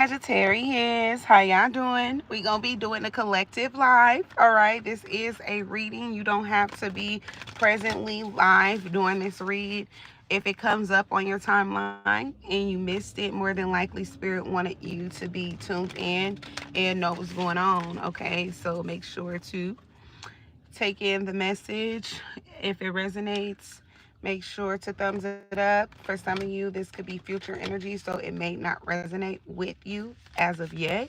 Sagittarius, how y'all doing? We gonna be doing a collective live. All right, this is a reading. You don't have to be presently live doing this read. If it comes up on your timeline and you missed it, more than likely Spirit wanted you to be tuned in and know what's going on. Okay, so make sure to take in the message. If it resonates, make sure to thumbs it up. For some of you, this could be future energy, so it may not resonate with you as of yet.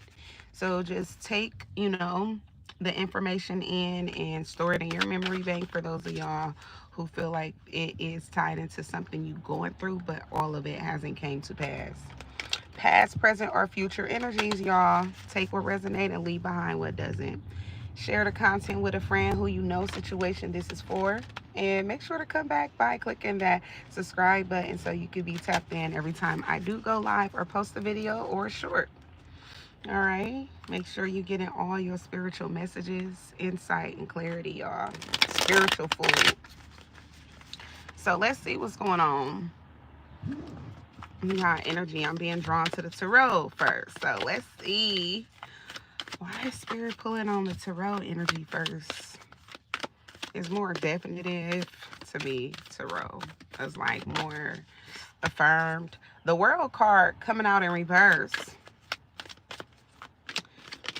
So just take, the information in and store it in your memory bank for those of y'all who feel like it is tied into something you going through, but all of it hasn't came to pass. Past, present, or future energies, y'all. Take what resonates and leave behind what doesn't. Share the content with a friend who you know situation this is for. And make sure to come back by clicking that subscribe button so you can be tapped in every time I do go live or post a video or a short. All right. Make sure you're getting all your spiritual messages, insight, and clarity, y'all. Spiritual food. So let's see what's going on. We got energy. I'm being drawn to the tarot first. So let's see. Why is Spirit pulling on the tarot energy first? It's more definitive to me, tarot. It's like more affirmed. The World card coming out in reverse.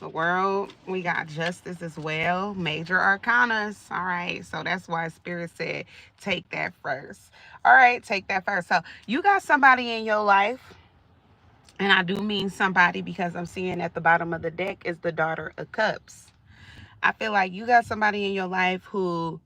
The World, we got Justice as well. Major arcanas. All right, so that's why Spirit said take that first. All right, take that first. So you got somebody in your life, and I do mean somebody because I'm seeing at the bottom of the deck is the Daughter of Cups. I feel like you got somebody in your life who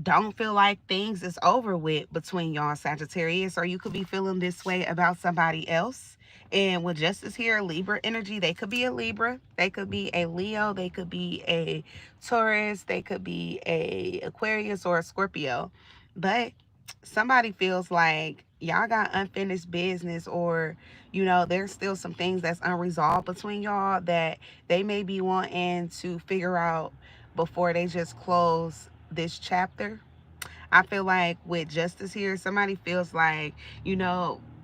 don't feel like things is over with between y'all, Sagittarius, or you could be feeling this way about somebody else. And with Justice here, Libra energy, they could be a Libra, they could be a Leo, they could be a Taurus, they could be a Aquarius or a Scorpio. But somebody feels like y'all got unfinished business, or there's still some things that's unresolved between y'all that they may be wanting to figure out before they just close this chapter. I feel like with Justice here, somebody feels like,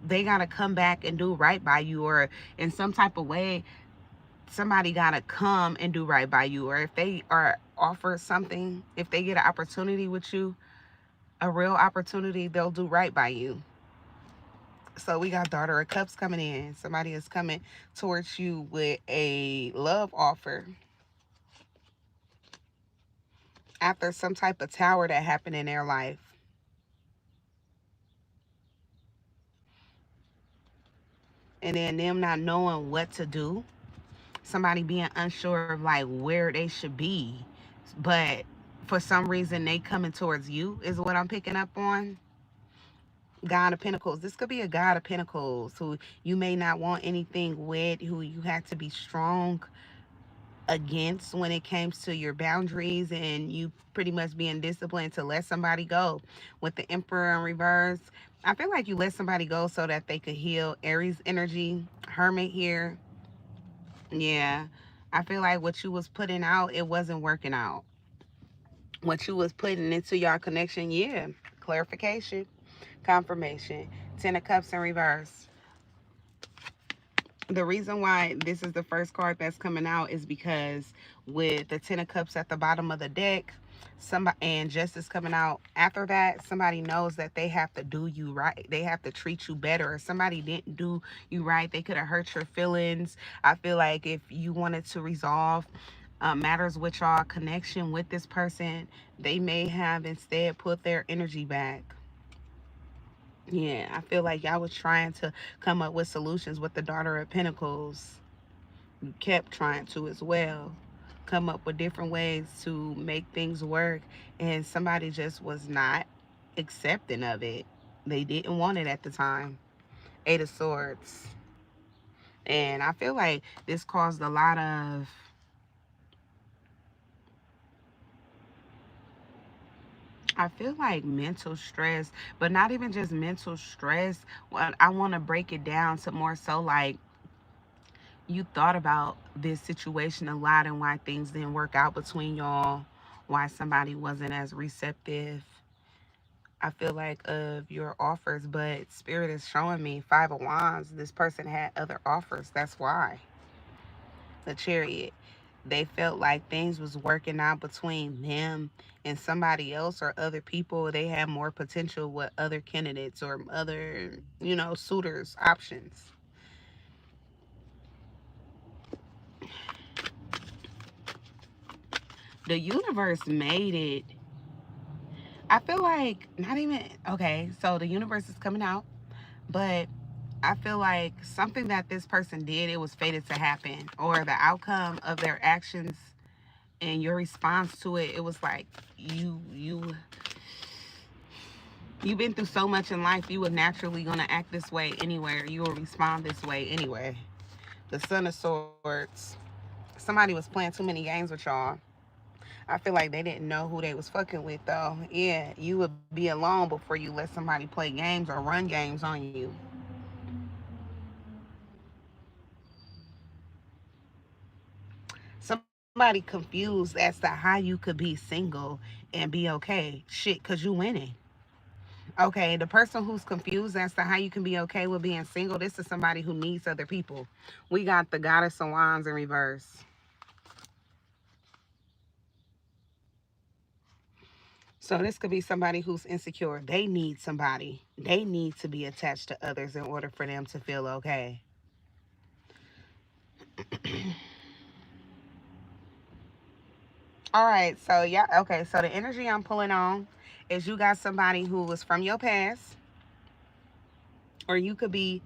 they got to come back and do right by you, or in some type of way, somebody got to come and do right by you. Or if they are offered something, if they get an opportunity with you, a real opportunity, they'll do right by you. So we got Daughter of Cups coming in. Somebody is coming towards you with a love offer after some type of tower that happened in their life. And then them not knowing what to do. Somebody being unsure of like where they should be. But for some reason they coming towards you is what I'm picking up on. God of Pentacles. This could be a God of Pentacles who you may not want anything with, who you have to be strong against when it comes to your boundaries, and you pretty much being disciplined to let somebody go. With the Emperor in reverse, I feel like you let somebody go so that they could heal. Aries energy, Hermit here. Yeah, I feel like what you was putting out, it wasn't working out. What you was putting into your connection, yeah. Clarification, confirmation. Ten of Cups in reverse. The reason why this is the first card that's coming out is because with the Ten of Cups at the bottom of the deck, somebody and Justice coming out after that, somebody knows that they have to do you right. They have to treat you better. If somebody didn't do you right, they could have hurt your feelings. I feel like if you wanted to resolve matters with y'all connection with this person, they may have instead put their energy back. Yeah, I feel like y'all was trying to come up with solutions with the Daughter of Pentacles. You kept trying to as well. Come up with different ways to make things work. And somebody just was not accepting of it. They didn't want it at the time. Eight of Swords. And I feel like this caused a lot of, I feel like mental stress, but not even just mental stress. What I want to break it down to more so like you thought about this situation a lot and why things didn't work out between y'all, why somebody wasn't as receptive. I feel like of your offers, but spirit is showing me Five of Wands. This person had other offers. That's why. The Chariot. They felt like things was working out between them and somebody else or other people. They had more potential with other candidates or other, suitors, options. The universe made it. I feel like not even okay, so the universe is coming out, but I feel like something that this person did, it was fated to happen, or the outcome of their actions and your response to it, it was like you've been through so much in life, you were naturally gonna act this way anywhere. You will respond this way anyway. The Son of Swords. Somebody was playing too many games with y'all. I feel like they didn't know who they was fucking with though. Yeah, you would be alone before you let somebody play games or run games on you. Somebody confused as to how you could be single and be okay. Shit, cause you winning. Okay, the person who's confused as to how you can be okay with being single, this is somebody who needs other people. We got the Goddess of Wands in reverse. So this could be somebody who's insecure. They need somebody. They need to be attached to others in order for them to feel okay. All right, so yeah, okay, so the energy I'm pulling on is you got somebody who was from your past, or you could be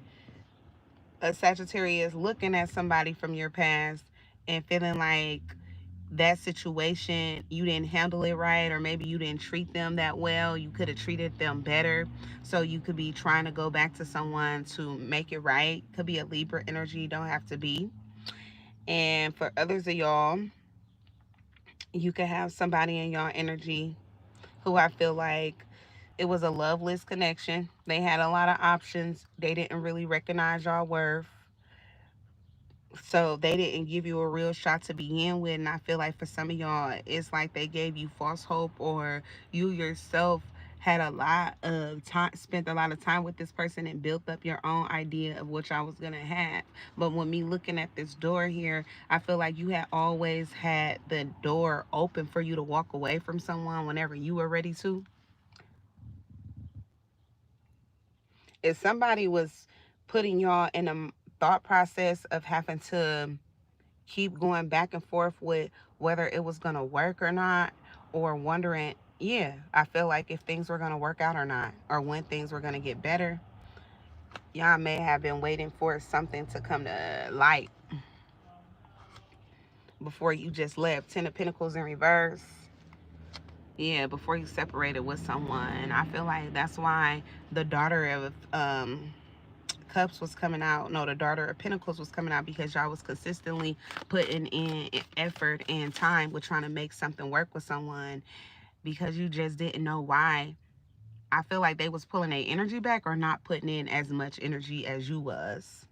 a Sagittarius looking at somebody from your past and feeling like that situation you didn't handle it right, or maybe you didn't treat them that well. You could have treated them better, so you could be trying to go back to someone to make it right. Could be a Libra energy, don't have to be. And for others of y'all, you could have somebody in y'all energy who I feel like it was a loveless connection. They had a lot of options. They didn't really recognize y'all worth. So they didn't give you a real shot to begin with. And I feel like for some of y'all, it's like they gave you false hope, or you yourself had a lot of time, spent a lot of time with this person and built up your own idea of what y'all was gonna have. But when me looking at this door here, I feel like you had always had the door open for you to walk away from someone whenever you were ready to. If somebody was putting y'all in a thought process of having to keep going back and forth with whether it was going to work or not, or wondering, yeah, I feel like if things were going to work out or not, or when things were going to get better, y'all may have been waiting for something to come to light before you just left. Ten of Pentacles in reverse. Yeah, before you separated with someone. I feel like that's why the daughter of Cups was coming out. No, the Daughter of Pentacles was coming out, because y'all was consistently putting in effort and time with trying to make something work with someone, because you just didn't know why. I feel like they was pulling their energy back or not putting in as much energy as you was.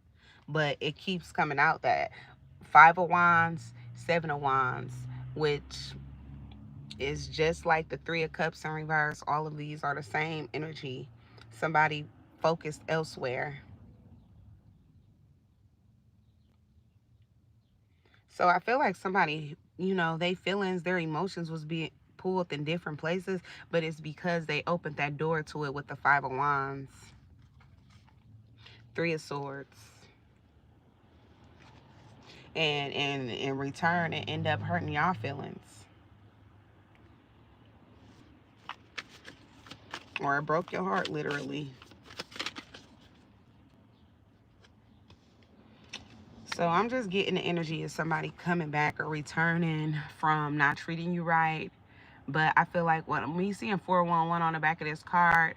But it keeps coming out that Five of Wands, Seven of Wands, which is just like the Three of Cups in reverse. All of these are the same energy. Somebody focused elsewhere. So I feel like somebody, they feelings, their emotions was being pulled in different places, but it's because they opened that door to it with the Five of Wands, Three of Swords. And in return, it end up hurting y'all feelings. Or it broke your heart, literally. So I'm just getting the energy of somebody coming back or returning from not treating you right. But I feel like when we seeing 411 on the back of this car,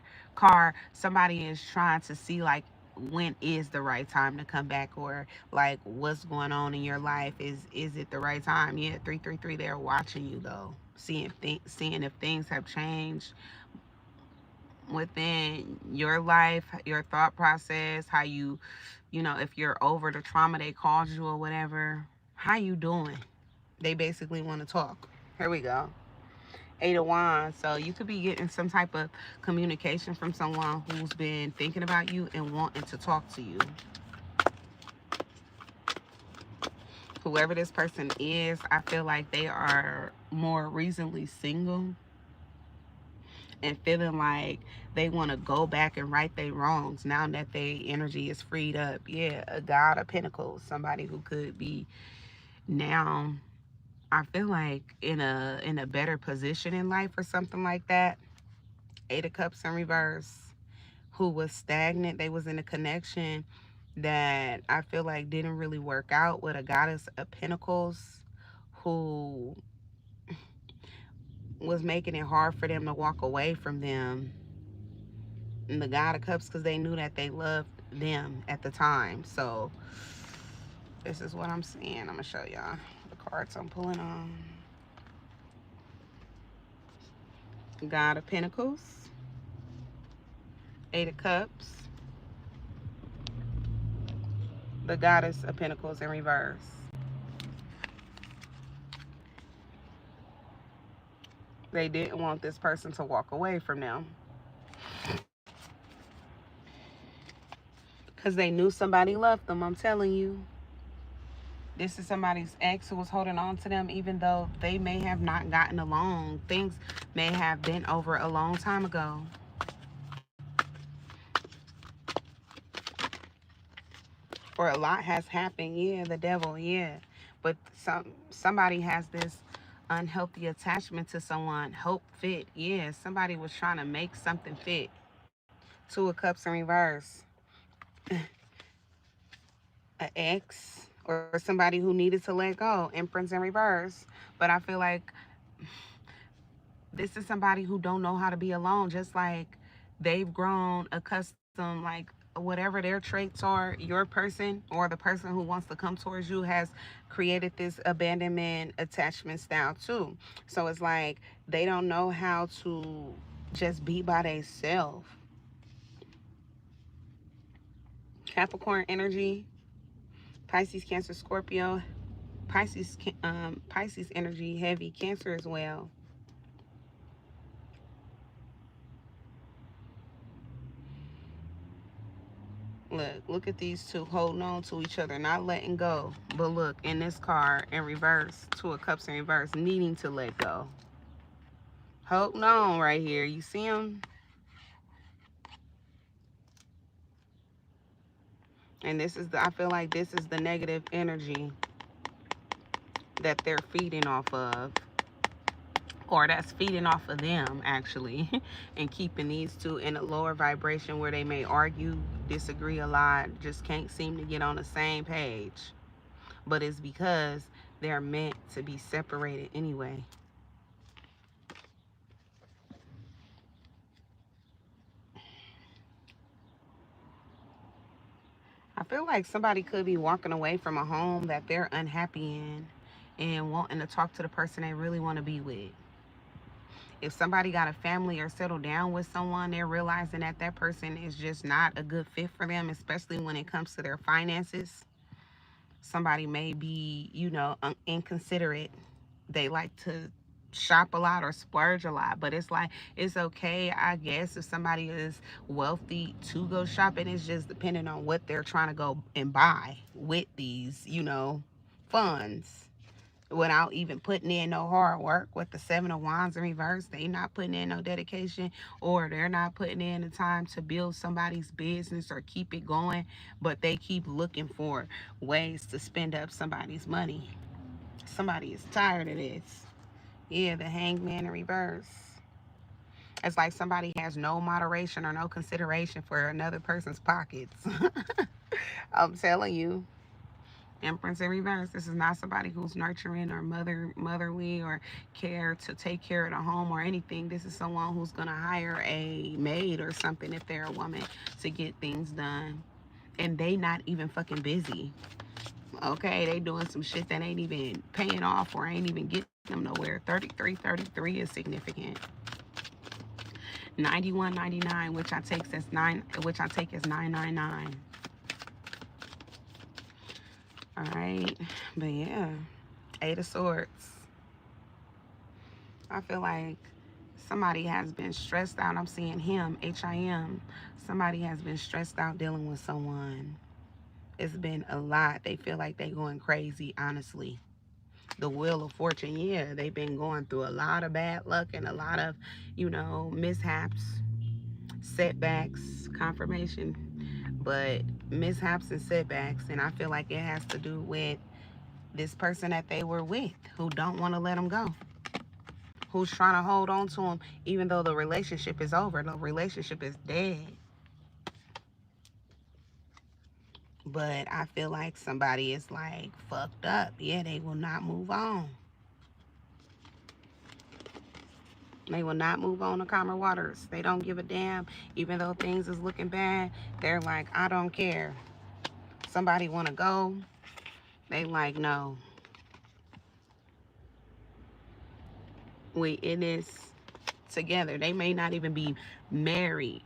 somebody is trying to see like when is the right time to come back, or like what's going on in your life. Is it the right time? Yeah, 333, they're watching you though. Seeing if things have changed within your life, your thought process, how if you're over the trauma they caused you or whatever, how you doing? They basically want to talk. Here we go. Eight of Wands. So you could be getting some type of communication from someone who's been thinking about you and wanting to talk to you. Whoever this person is, I feel like they are more recently single and feeling like they want to go back and right their wrongs now that their energy is freed up. Yeah, a God of Pentacles, somebody who could be now, I feel like in a better position in life or something like that. Eight of Cups in reverse, who was stagnant. They was in a connection that I feel like didn't really work out with a Goddess of Pentacles who was making it hard for them to walk away from them. And the God of Cups, because they knew that they loved them at the time. So this is what I'm seeing. I'm gonna show y'all the cards I'm pulling on. God of Pentacles, Eight of Cups, the Goddess of Pentacles in reverse. They didn't want this person to walk away from them because they knew somebody loved them. I'm telling you. This is somebody's ex who was holding on to them even though they may have not gotten along. Things may have been over a long time ago. Or a lot has happened. Yeah, the devil, yeah. But somebody has this unhealthy attachment to someone. Hope fit. Yeah, somebody was trying to make something fit. Two of Cups in reverse. An ex or somebody who needed to let go. Empress in reverse. But I feel like this is somebody who don't know how to be alone, just like they've grown accustomed, like whatever their traits are, your person or the person who wants to come towards you has created this abandonment attachment style too. So it's like they don't know how to just be by themselves. Capricorn energy, Pisces, Cancer, Scorpio. Pisces energy heavy, Cancer as well. Look at these two holding on to each other, not letting go. But look, in this card in reverse, Two of Cups in reverse, needing to let go. Holding on right here. You see them? And this is I feel like this is the negative energy that they're feeding off of. Or that's feeding off of them, actually. And keeping these two in a lower vibration where they may argue, disagree a lot, just can't seem to get on the same page. But it's because they're meant to be separated anyway. I feel like somebody could be walking away from a home that they're unhappy in and wanting to talk to the person they really want to be with. If somebody got a family or settled down with someone, they're realizing that that person is just not a good fit for them, especially when it comes to their finances. Somebody may be, inconsiderate. They like to shop a lot or splurge a lot, but it's like it's okay, I guess, if somebody is wealthy to go shopping. It's just depending on what they're trying to go and buy with these funds, without even putting in no hard work. With the Seven of Wands in reverse, they not putting in no dedication, or they're not putting in the time to build somebody's business or keep it going, but they keep looking for ways to spend up somebody's money. Somebody is tired of this. Yeah, the Hangman in reverse. It's like somebody has no moderation or no consideration for another person's pockets. I'm telling you. Empress in reverse. This is not somebody who's nurturing or motherly or care to take care of the home or anything. This is someone who's gonna hire a maid or something if they're a woman to get things done. And they not even fucking busy. Okay, they doing some shit that ain't even paying off or ain't even getting them nowhere. 33 is significant. 91.99, which I take as 999. All right, but yeah, Eight of Swords. I feel like somebody has been stressed out. I'm seeing him, H-I-M. Somebody has been stressed out dealing with someone. It's been a lot. They feel like they going crazy, honestly. The Wheel of Fortune, yeah, they've been going through a lot of bad luck and a lot of, mishaps, setbacks, confirmation, but mishaps and setbacks. And I feel like it has to do with this person that they were with who don't want to let them go, who's trying to hold on to them even though the relationship is over. The relationship is dead. But I feel like somebody is like fucked up. Yeah, they will not move on. They will not move on to calmer waters. They don't give a damn. Even though things is looking bad, they're like, I don't care. Somebody want to go, they like, no. We in this together. They may not even be married.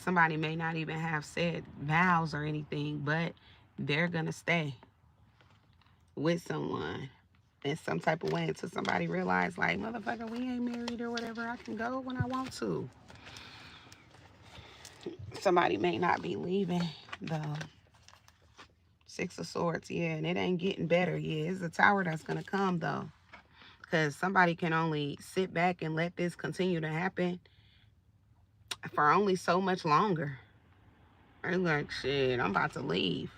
Somebody may not even have said vows or anything, but they're going to stay with someone in some type of way until somebody realize, like, motherfucker, we ain't married or whatever. I can go when I want to. Somebody may not be leaving, though. Six of Swords, yeah, and it ain't getting better. Yeah, it's a tower that's going to come, though. Because somebody can only sit back and let this continue to happen for only so much longer. They're like, shit, I'm about to leave.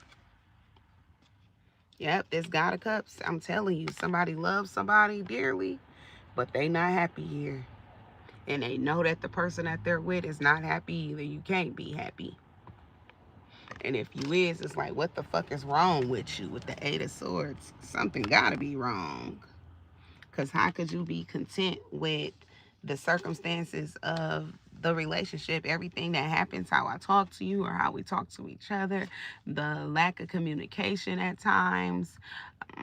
Yep, this God of Cups, I'm telling you, somebody loves somebody dearly, but they not happy here. And they know that the person that they're with is not happy either. You can't be happy. And if you is, it's like, what the fuck is wrong with you with the Eight of Swords? Something gotta be wrong. Because how could you be content with the circumstances of the relationship, everything that happens, how I talk to you or how we talk to each other, the lack of communication at times,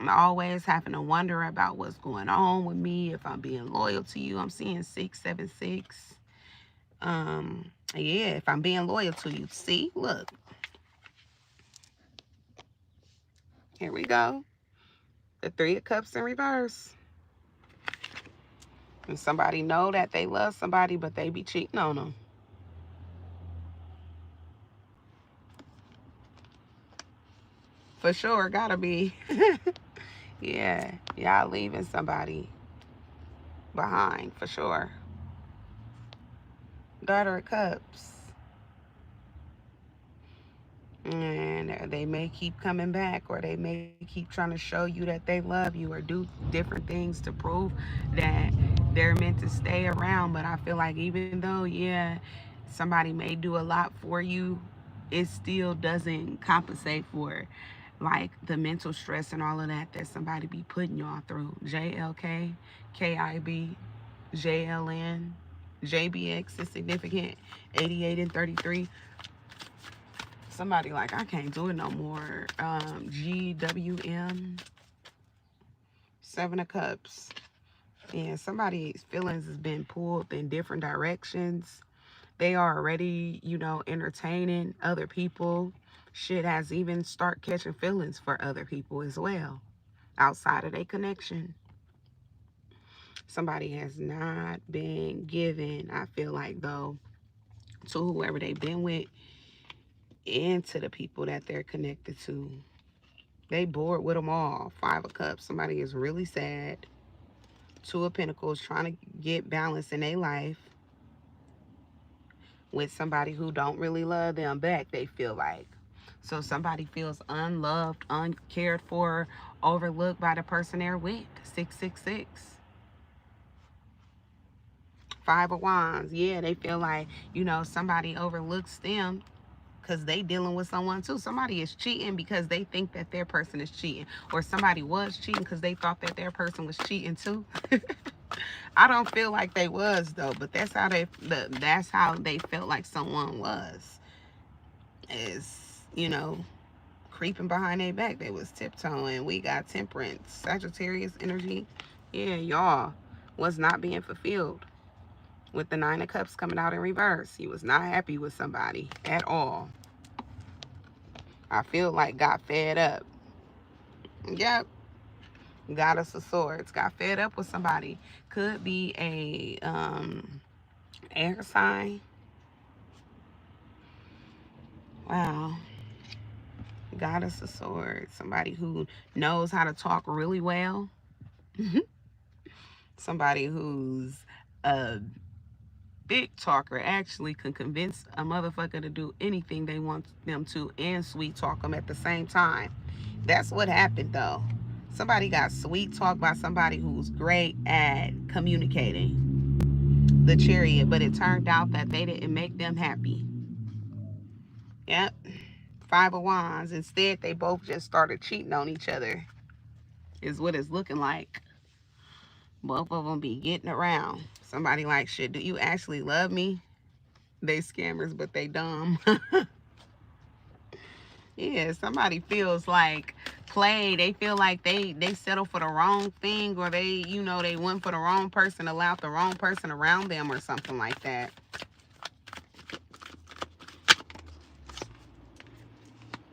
always having to wonder about what's going on with me, if I'm being loyal to you. I'm seeing 676. Yeah, if I'm being loyal to you. See, look. Here we go. The Three of Cups in reverse. And somebody know that they love somebody, but they be cheating on them. For sure, gotta be. Yeah, y'all leaving somebody behind, for sure. Daughter of Cups. And they may keep coming back, or they may keep trying to show you that they love you, or do different things to prove that they're meant to stay around. But I feel like even though, yeah, somebody may do a lot for you, it still doesn't compensate for like the mental stress and all of that that somebody be putting y'all through. JLK, KIB, JLN, JBX is significant. 88 and 33. Somebody like, I can't do it no more. GWM, Seven of Cups. And somebody's feelings has been pulled in different directions. They are already, entertaining other people. Shit has even start catching feelings for other people as well, outside of their connection. Somebody has not been given, I feel like, though, to whoever they've been with and to the people that they're connected to. They bored with them all. Five of Cups. Somebody is really sad. Two of Pentacles, trying to get balance in their life with somebody who don't really love them back, they feel like. So somebody feels unloved, uncared for, overlooked by the person they're with. 666. Five of Wands. Yeah, they feel like, somebody overlooks them because they dealing with someone too. Somebody is cheating because they think that their person is cheating, or somebody was cheating because they thought that their person was cheating too. I don't feel like they was though, but that's how they felt like someone was, is creeping behind their back. They was tiptoeing. We got Temperance, Sagittarius energy. Yeah, y'all was not being fulfilled with the Nine of Cups coming out in reverse. He was not happy with somebody at all. I feel like got fed up. Yep. Goddess of Swords. Got fed up with somebody. Could be a air sign. Wow. Goddess of Swords. Somebody who knows how to talk really well. Somebody who's a big talker, actually can convince a motherfucker to do anything they want them to and sweet talk them at the same time. That's what happened though. Somebody got sweet talked by somebody who's great at communicating, the Chariot, but it turned out that they didn't make them happy. Yep. Five of Wands. Instead, they both just started cheating on each other, is what it's looking like. Both of them be getting around. Somebody like, shit, do you actually love me? They scammers, but they dumb. Yeah, somebody feels like played. They feel like they settle for the wrong thing, or they went for the wrong person, allowed the wrong person around them or something like that.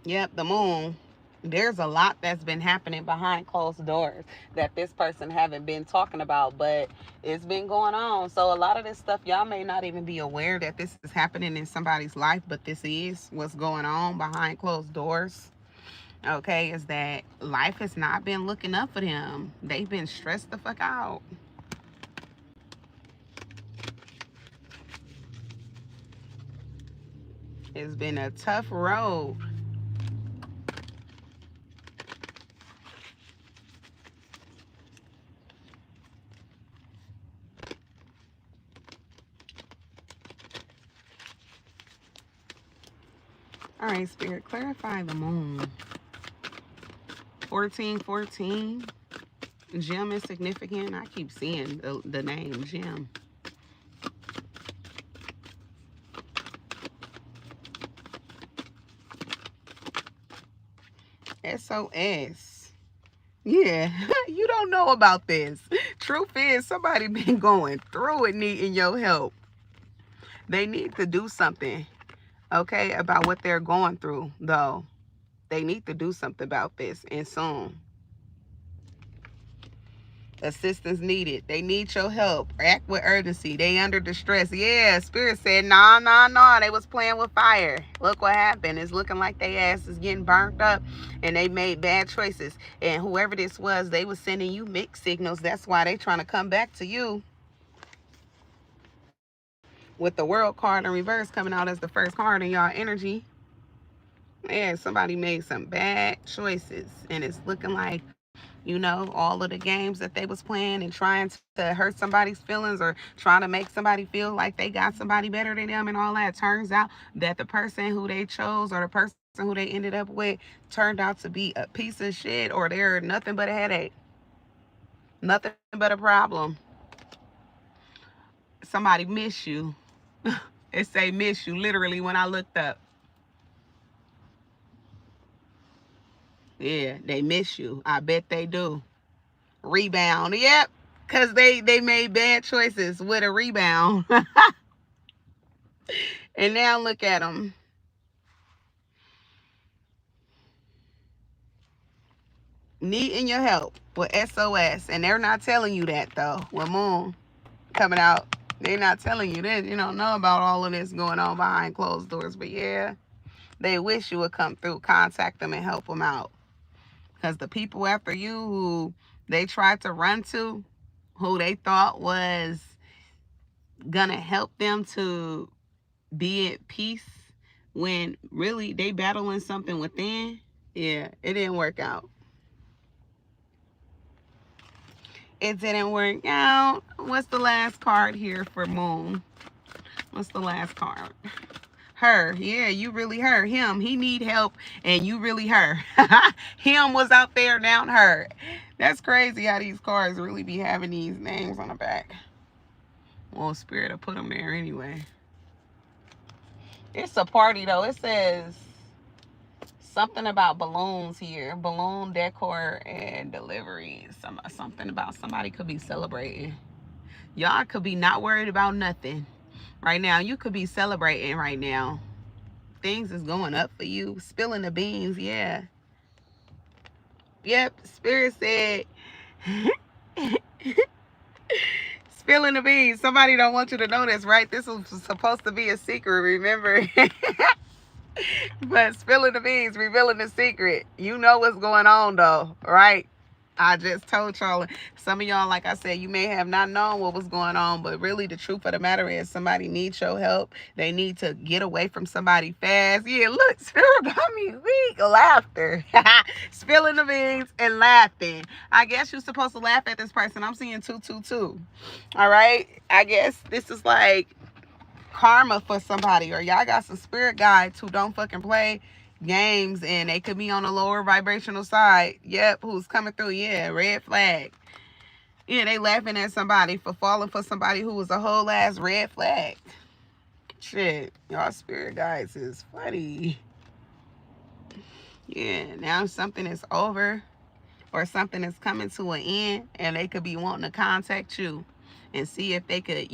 Yep, the Moon. There's a lot that's been happening behind closed doors that this person haven't been talking about, but it's been going on. So a lot of this stuff, y'all may not even be aware that this is happening in somebody's life, but this is what's going on behind closed doors. Okay, is that life has not been looking up for them. They've been stressed the fuck out. It's been a tough road. All right, Spirit, clarify the Moon. 1414. Gem is significant. I keep seeing the name Gem. SOS. Yeah, you don't know about this. Truth is, somebody been going through it needing your help. They need to do something, okay, about what they're going through, though. They need to do something about this, and soon. Assistance needed. They need your help. Act with urgency. They under distress. Yeah, Spirit said, nah, nah, nah. They was playing with fire. Look what happened. It's looking like they ass is getting burnt up, and they made bad choices. And whoever this was, they was sending you mixed signals. That's why they trying to come back to you. With the World card in reverse coming out as the first card in y'all energy. Yeah, somebody made some bad choices, and it's looking like, all of the games that they was playing and trying to hurt somebody's feelings or trying to make somebody feel like they got somebody better than them and all that. Turns out that the person who they chose or the person who they ended up with turned out to be a piece of shit, or they're nothing but a headache, nothing but a problem. Somebody miss you. It say miss you literally when I looked up. Yeah, they miss you. I bet they do. Rebound. Yep. Because they made bad choices with a rebound. And now look at them. Needing your help with SOS. And they're not telling you that, though. With Moon coming out, they're not telling you this. You don't know about all of this going on behind closed doors. But yeah, they wish you would come through, contact them, and help them out. Because the people after you who they tried to run to, who they thought was gonna help them to be at peace, when really they battling something within, yeah, it didn't work out. It didn't work out. What's the last card here for Moon? What's the last card? Her. Yeah, you really her. Him. He need help, and you really her. Him was out there, down her. That's crazy how these cards really be having these names on the back. Well, Spirit will put them there anyway. It's a party, though. It says something about balloons here. Balloon decor and delivery. Something about somebody could be celebrating. Y'all could be not worried about nothing right now. You could be celebrating right now. Things is going up for you. Spilling the beans, yeah. Yep, Spirit said Spilling the beans. Somebody don't want you to know this, right? This was supposed to be a secret, remember? But spilling the beans, revealing the secret. You know what's going on, though, right? I just told y'all. Some of y'all, like I said, you may have not known what was going on, but really the truth of the matter is somebody needs your help. They need to get away from somebody fast. Yeah, look, Spirit got me weak. Laughter. Spilling the beans and laughing. I guess you're supposed to laugh at this person. I'm seeing 222. All right? I guess this is like karma for somebody, or y'all got some spirit guides who don't fucking play games and they could be on the lower vibrational side. Yep, who's coming through. Yeah, red flag. Yeah, they laughing at somebody for falling for somebody who was a whole ass red flag. Shit, y'all spirit guides is funny. Yeah, now something is over or something is coming to an end and they could be wanting to contact you and see if they could,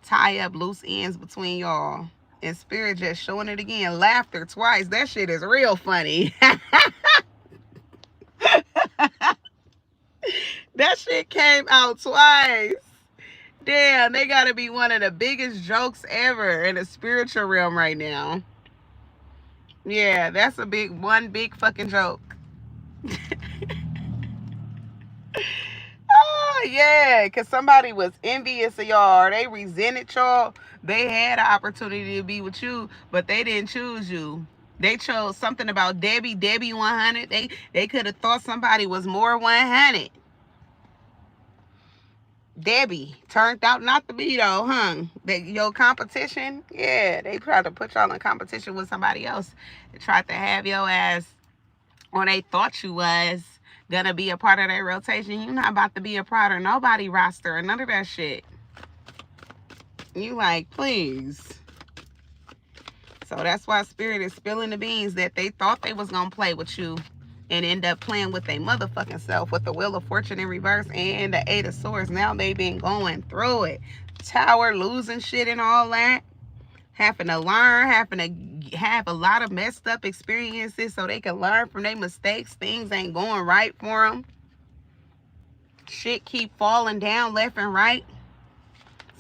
tie up loose ends between y'all. And spirit just showing it again. Laughter twice. That shit is real funny. That shit came out twice. Damn, they gotta be one of the biggest jokes ever in the spiritual realm right now. Yeah, that's one big fucking joke. Oh, yeah, because somebody was envious of y'all or they resented y'all. They had an opportunity to be with you, but they didn't choose you. They chose something about Debbie 100. They could have thought somebody was more 100. Debbie turned out not to be though, huh? Your competition, yeah, they tried to put y'all in competition with somebody else. They tried to have your ass, or they thought you was gonna be a part of their rotation. You're not about to be a part of nobody roster or none of that shit. You like, please. So that's why spirit is spilling the beans that they thought they was gonna play with you and end up playing with their motherfucking self with the Wheel of Fortune in reverse and the Eight of Swords. Now they been going through it. Tower, losing shit and all that. Having to learn, having to have a lot of messed up experiences so they can learn from their mistakes. Things ain't going right for them. Shit keep falling down left and right.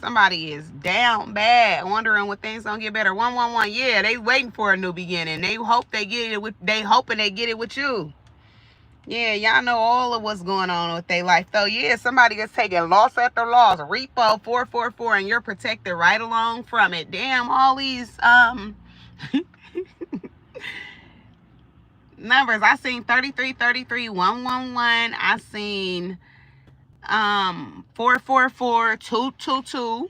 Somebody is down bad, wondering when things gonna get better. 111, yeah, they waiting for a new beginning. They hope they get it with. They hoping they get it with you. Yeah, y'all know all of what's going on with their life, though. Yeah, somebody is taking loss after loss. Repo 444, and you're protected right along from it. Damn, all these numbers. I seen 3333 111. I seen 444 222.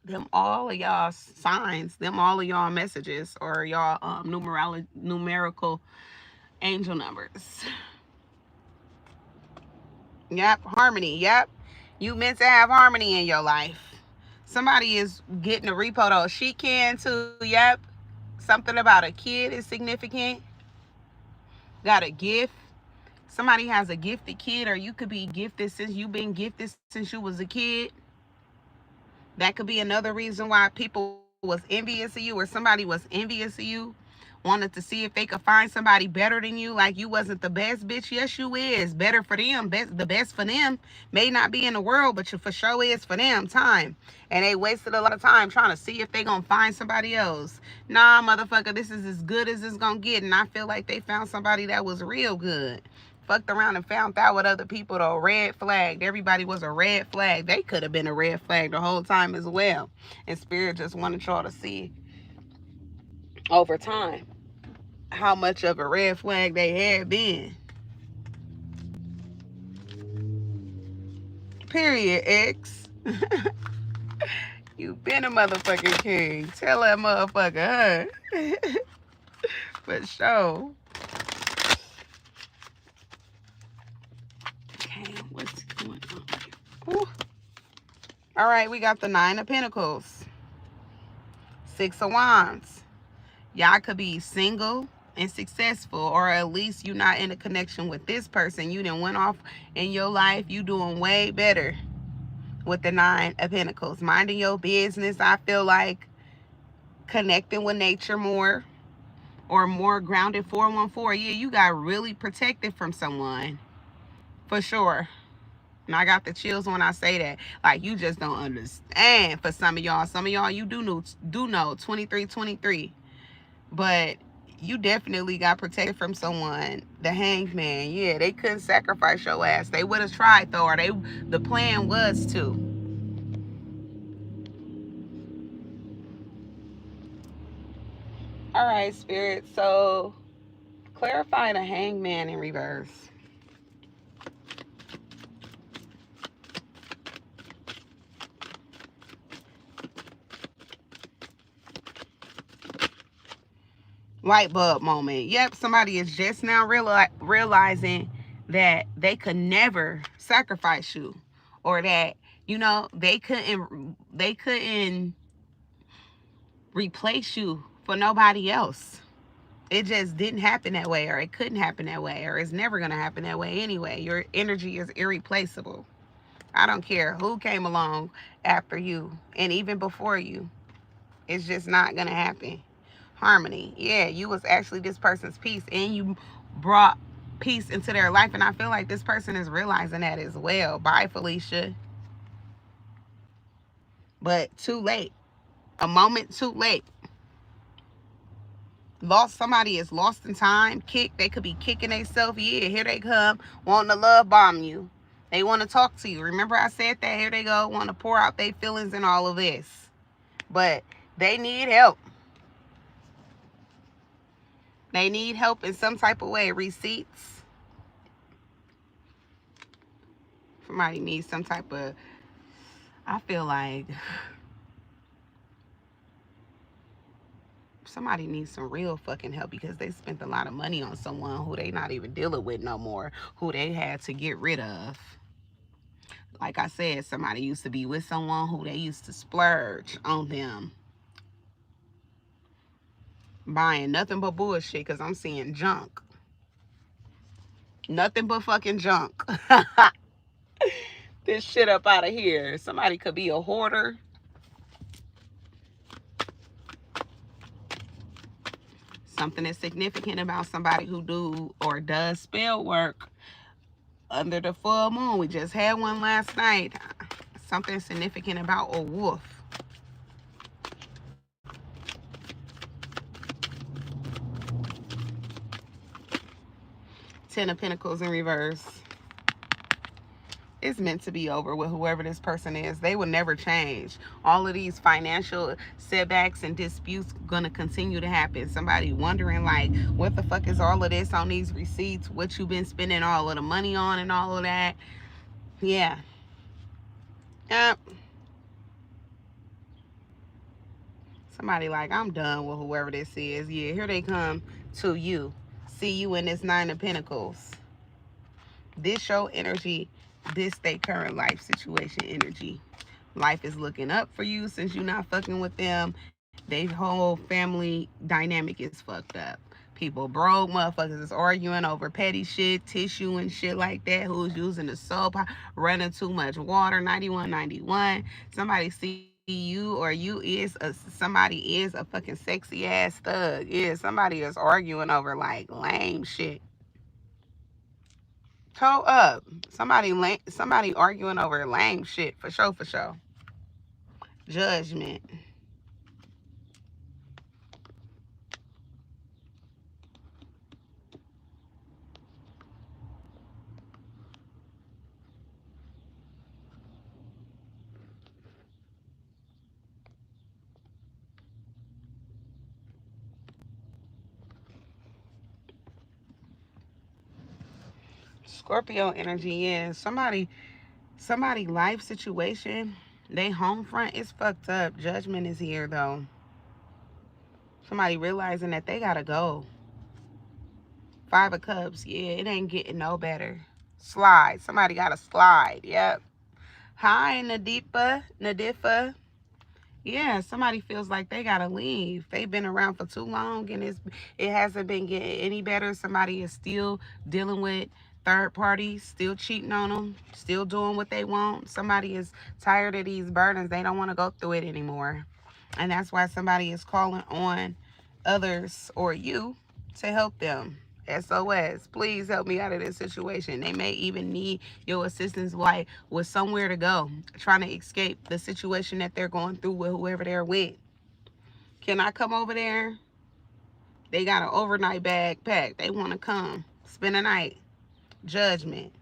Them all of y'all signs, them all of y'all messages, or y'all numerical angel numbers. Yep, harmony. Yep, you meant to have harmony in your life. Somebody is getting a repo though. She can too. Yep, something about a kid is significant. Got a gift. Somebody has a gifted kid, or you could be gifted since you've been gifted since you was a kid. That could be another reason why people was envious of you, or somebody was envious of you, wanted to see if they could find somebody better than you, like you wasn't the best, bitch. Yes, you is. Better for them. The best for them may not be in the world, but you for sure is for them. Time. And they wasted a lot of time trying to see if they gonna find somebody else. Nah, motherfucker, this is as good as it's gonna get. And I feel like they found somebody that was real good. Fucked around and found out with other people though. Red flagged. Everybody was a red flag. They could have been a red flag the whole time as well. And spirit just wanted y'all to see over time how much of a red flag they had been. Period, X. You been a motherfucking king. Tell that motherfucker, huh? For sure. Okay, what's going on here? Ooh. All right, we got the Nine of Pentacles. Six of Wands. Y'all could be single and successful, or at least you're not in a connection with this person. You done went off in your life. You doing way better with the Nine of Pentacles. Minding your business. I feel like connecting with nature more, or more grounded. 414. Yeah, you got really protected from someone. For sure. And I got the chills when I say that. Like, you just don't understand for some of y'all. Some of y'all, you do know 23, 23. But you definitely got protected from someone. The hanged man, yeah, they couldn't sacrifice your ass. They would have tried though, or the plan was to. All right, spirit. So clarify the hanged man in reverse. Light bulb moment. Yep, somebody is just now realizing that they could never sacrifice you, or that they couldn't replace you for nobody else. It just didn't happen that way, or it couldn't happen that way, or it's never gonna happen that way anyway. Your energy is irreplaceable. I don't care who came along after you and even before you. It's just not gonna happen. Harmony. Yeah, you was actually this person's peace, and you brought peace into their life. And I feel like this person is realizing that as well. Bye, Felicia. But too late. A moment too late. Lost, somebody is lost in time. They could be kicking themselves. Yeah, here they come, wanting to love bomb you. They want to talk to you. Remember I said that? Here they go, want to pour out their feelings and all of this. But they need help. They need help in some type of way. Receipts. Somebody needs some type of, I feel like somebody needs some real fucking help, because they spent a lot of money on someone who they not even dealing with no more, who they had to get rid of. Like I said, somebody used to be with someone who they used to splurge on them. Buying nothing but bullshit, because I'm seeing junk. Nothing but fucking junk. This shit up out of here. Somebody could be a hoarder. Something is significant about somebody who do or does spell work under the full moon. We just had one last night. Something significant about a wolf. Ten of Pentacles in reverse. It's meant to be over with whoever this person is. They will never change. All of these financial setbacks and disputes gonna continue to happen. Somebody wondering like, what the fuck is all of this on these receipts? What you been spending all of the money on and all of that? Yeah. Yep. Somebody like, I'm done with whoever this is. Yeah, here they come to you. See you in this Nine of Pentacles. This your energy. This they current life situation energy. Life is looking up for you since you're not fucking with them. Their whole family dynamic is fucked up. People broke, motherfuckers is arguing over petty shit, tissue and shit like that. Who's using the soap, running too much water, 91, 91. Somebody see you, or somebody is a fucking sexy ass thug. Yeah, somebody is arguing over like lame shit. Toe up. Somebody arguing over lame shit, for sure, for sure. Judgment. Scorpio energy is somebody life situation. They home front is fucked up. Judgment is here though. Somebody realizing that they gotta go. Five of Cups. Yeah, it ain't getting no better. Slide. Somebody gotta slide. Yep. Hi, Nadifa. Yeah, somebody feels like they gotta leave. They've been around for too long, and it hasn't been getting any better. Somebody is still dealing with third parties, still cheating on them, still doing what they want. Somebody is tired of these burdens. They don't want to go through it anymore, and that's why somebody is calling on others or you to help them. SOS, please help me out of this situation. They may even need your assistance, like with somewhere to go, trying to escape the situation that they're going through with whoever they're with. Can I come over there? They got an overnight bag packed. They want to come spend a night. Judgment.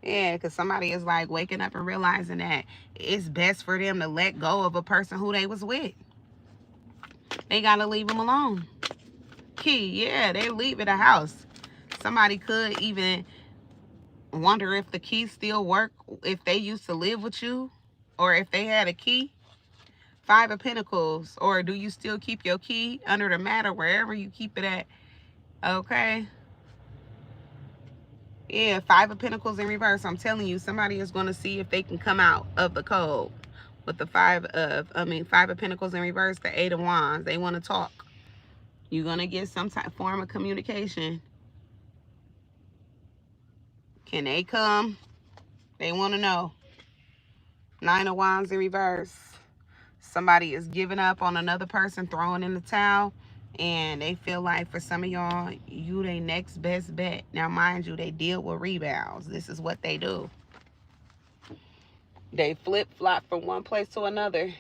Yeah, because somebody is like waking up and realizing that it's best for them to let go of a person who they was with. They got to leave them alone. Key, yeah, they leaving the house. Somebody could even wonder if the key still work, if they used to live with you, or if they had a key. Five of Pentacles, or do you still keep your key under the mat or wherever you keep it at? Okay. Yeah, Five of Pentacles in reverse. I'm telling you, somebody is going to see if they can come out of the code with the Five of Pentacles in reverse, the Eight of Wands. They want to talk. You're going to get some type form of communication. Can they come? They want to know. Nine of Wands in reverse. Somebody is giving up on another person, throwing in the towel, and they feel like for some of y'all, you they next best bet. Now, mind you, they deal with rebounds. This is what they do. They flip-flop from one place to another.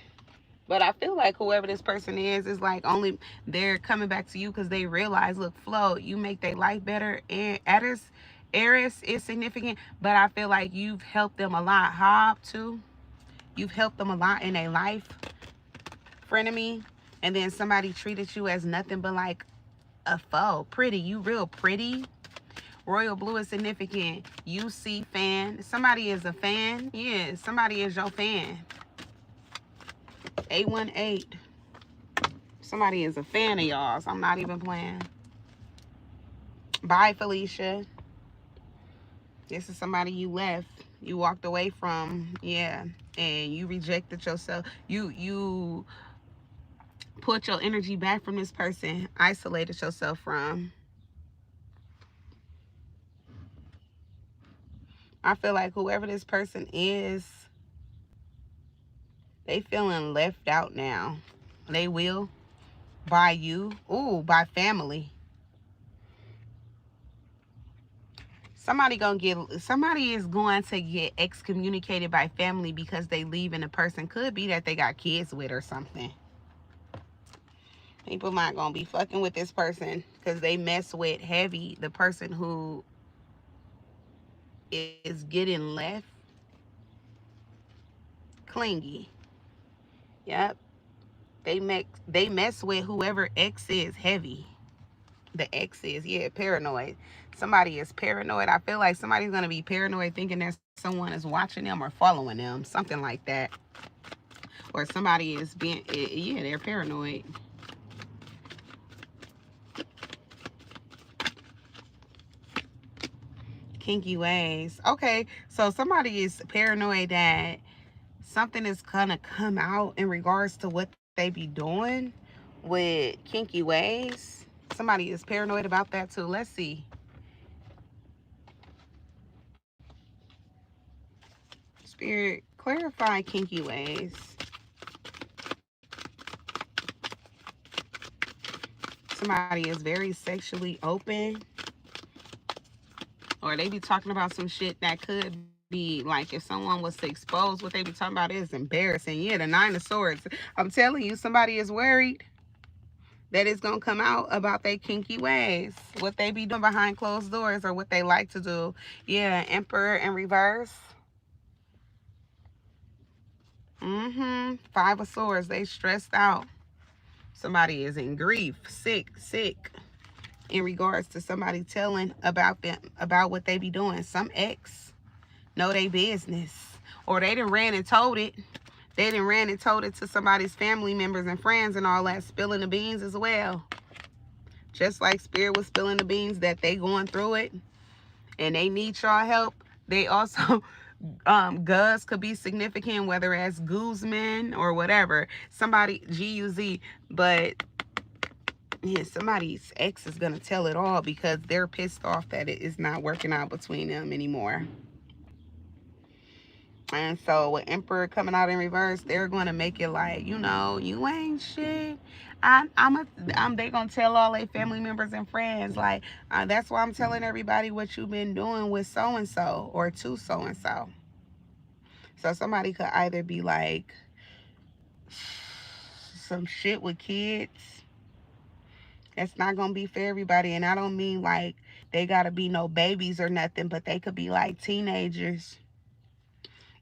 But I feel like whoever this person is like only they're coming back to you because they realize, look, Flo, you make their life better. And Aries is significant, but I feel like you've helped them a lot. Hob, too. You've helped them a lot in their life. Frenemy. And then somebody treated you as nothing but like a foe. Pretty. You real pretty. Royal Blue is significant. UC fan. Somebody is a fan. Yeah, somebody is your fan. 818. Somebody is a fan of y'all. So I'm not even playing. Bye, Felicia. This is somebody you left. You walked away from. Yeah. And you rejected yourself. You put your energy back from this person. Isolated yourself from. I feel like whoever this person is, they feeling left out now. They will. By you. Ooh, by family. Somebody is going to get excommunicated by family because they leaving a person. Could be that they got kids with or something. People not gonna be fucking with this person because they mess with heavy the person who is getting left. Clingy. Yep. They mess with whoever X is heavy. The X is, yeah, paranoid. Somebody is paranoid. I feel like somebody's going to be paranoid thinking that someone is watching them or following them. Something like that. Or somebody is being, yeah, they're paranoid. Kinky ways. Okay, so somebody is paranoid that something is going to come out in regards to what they be doing with kinky ways. Somebody is paranoid about that too. Let's see. Spirit, clarify kinky ways. Somebody is very sexually open. Or they be talking about some shit that could be like if someone was to expose what they be talking about is embarrassing. Yeah, the Nine of Swords. I'm telling you, somebody is worried that it's going to come out about their kinky ways. What they be doing behind closed doors or what they like to do. Yeah, Emperor in reverse. Five of Swords. They stressed out. Somebody is in grief. Sick. In regards to somebody telling about them, about what they be doing. Some ex know they business. Or they done ran and told it. They done ran and told it to somebody's family members and friends and all that, spilling the beans as well. Just like Spirit was spilling the beans that they going through it and they need y'all help. They also, Guz could be significant, whether as Guzman or whatever. Somebody, G-U-Z, but yeah, somebody's ex is going to tell it all because they're pissed off that it is not working out between them anymore. And so with Emperor coming out in reverse, they're going to make it like, you ain't shit. They're going to tell all their family members and friends, like, that's why I'm telling everybody what you've been doing with so-and-so or to so-and-so. So somebody could either be like some shit with kids. That's not going to be for everybody. And I don't mean like they got to be no babies or nothing, but they could be like teenagers.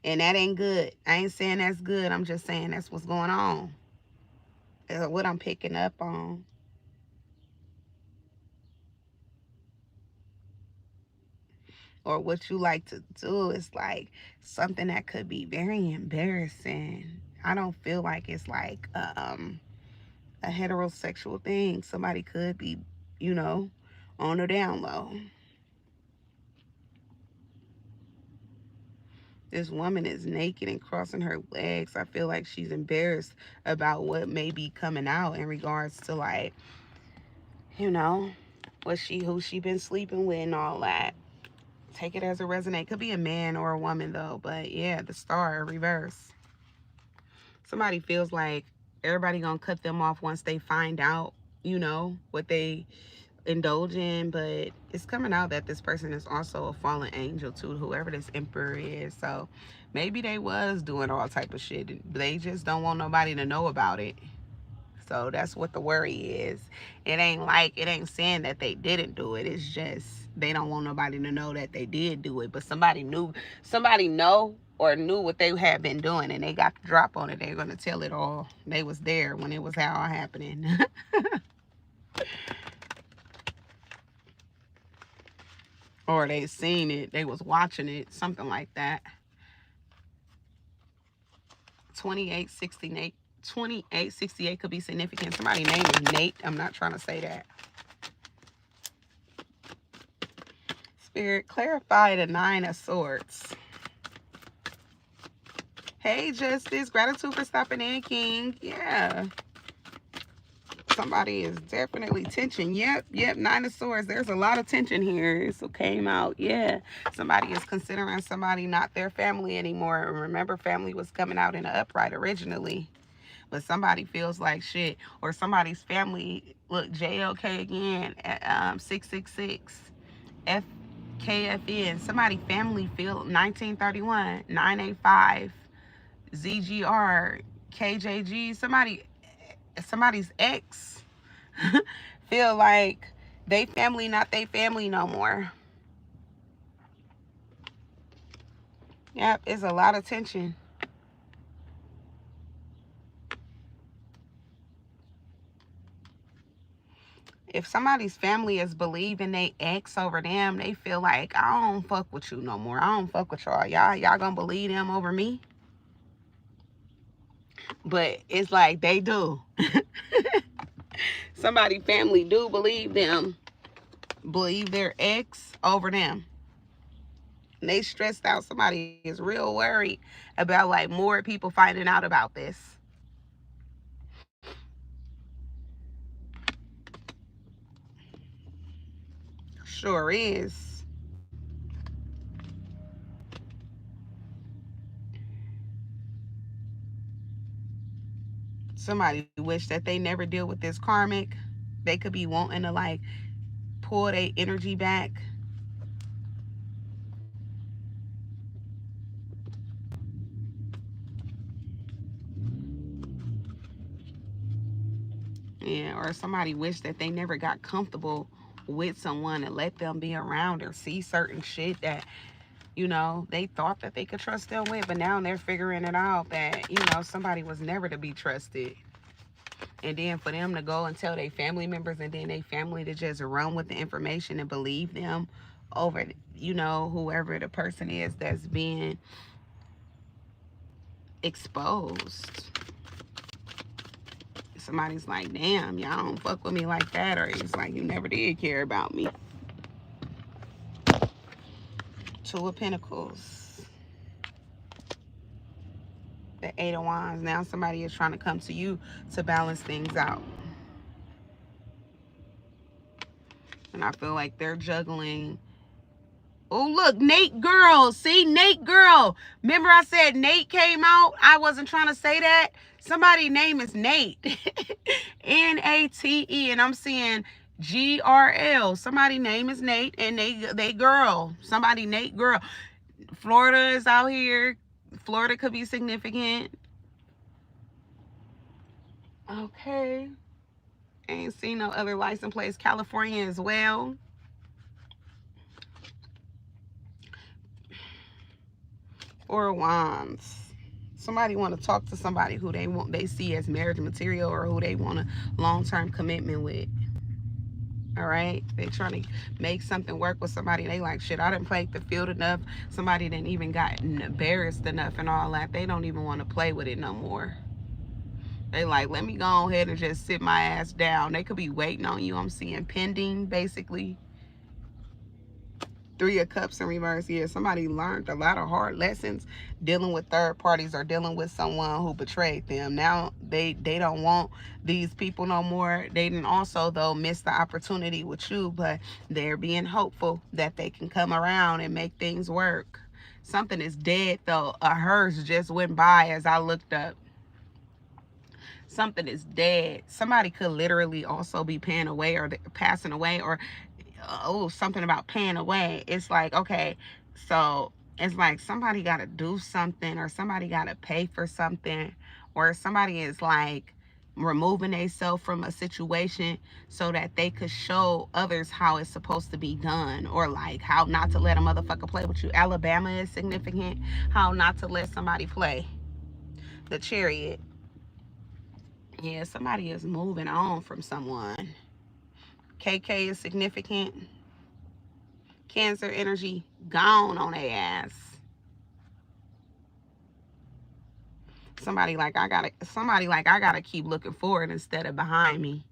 And that ain't good. I ain't saying that's good. I'm just saying that's what's going on. That's what I'm picking up on. Or what you like to do is like something that could be very embarrassing. I don't feel like it's like a heterosexual thing. Somebody could be, you know, on or down low. This woman is naked and crossing her legs. I feel like she's embarrassed about what may be coming out in regards to like, you know, who she been sleeping with and all that. Take it as a resonate. Could be a man or a woman though, but yeah, the star reverse. Somebody feels like everybody gonna cut them off once they find out, what they indulge in, but it's coming out that this person is also a fallen angel too, whoever this emperor is. So maybe they was doing all type of shit. They just don't want nobody to know about it. So that's what the worry is. It ain't saying that they didn't do it. It's just they don't want nobody to know that they did do it. But somebody know or knew what they had been doing and they got the drop on it. They're gonna tell it all. They was there when it was all happening. Or they seen it, they was watching it, something like that. 2868 2868 could be significant. Somebody's name is Nate. I'm not trying to say that. Spirit, clarify the 9 of Swords. Hey, Justice. Gratitude for stopping in, King. Yeah. Somebody is definitely tension. Yep. 9 of Swords. There's a lot of tension here. So came out. Yeah. Somebody is considering somebody not their family anymore. Remember, family was coming out in an upright originally. But somebody feels like shit. Or somebody's family, look, JLK again at 666. FKFN. Somebody family feel 1931. 985. ZGR. KJG. Somebody's ex feel like they family not they family no more. Yep, it's a lot of tension. If somebody's family is believing they ex over them, they feel like, I don't fuck with you no more. I don't fuck with y'all. Y'all gonna believe them over me? But it's like they do. Somebody family do believe them. Believe their ex over them. And they stressed out. Somebody is real worried about like more people finding out about this. Sure is. Somebody wish that they never deal with this karmic. They could be wanting to like pull their energy back. Yeah, or somebody wish that they never got comfortable with someone and let them be around or see certain shit that, they thought that they could trust them with, but now they're figuring it out that, somebody was never to be trusted. And then for them to go and tell their family members and then their family to just run with the information and believe them over, whoever the person is that's being exposed. Somebody's like, damn, y'all don't fuck with me like that. Or it's like, you never did care about me. 2 of Pentacles. The 8 of Wands. Now somebody is trying to come to you to balance things out. And I feel like they're juggling Oh, look, Nate Girl. See, Nate Girl. Remember I said Nate came out? I wasn't trying to say that. Somebody's name is Nate. Nate. And I'm seeing GRL. Somebody's name is Nate and they girl. Somebody Nate Girl. Florida is out here. Florida could be significant. Okay. Ain't seen no other license plates. California as well. Or wands. Somebody want to talk to somebody who they see as marriage material or who they want a long-term commitment with. All right, they trying to make something work with somebody. They like, shit, I didn't play the field enough. Somebody didn't even got embarrassed enough and all that. They don't even want to play with it no more. They like, let me go ahead and just sit my ass down. They could be waiting on you. I'm seeing pending, basically. 3 of Cups in reverse. Yeah, somebody learned a lot of hard lessons dealing with third parties or dealing with someone who betrayed them. Now they don't want these people no more. They didn't also, though, miss the opportunity with you, but they're being hopeful that they can come around and make things work. Something is dead, though. A hearse just went by as I looked up. Something is dead. Somebody could literally also be passing away, or something about paying away. It's like, okay, so it's like somebody got to do something, or somebody got to pay for something, or somebody is like removing themselves from a situation so that they could show others how it's supposed to be done, or like how not to let a motherfucker play with you. Alabama is significant. How not to let somebody play. The Chariot. Yeah, somebody is moving on from someone. KK is significant. Cancer energy gone on their ass. Somebody like I gotta keep looking forward instead of behind me.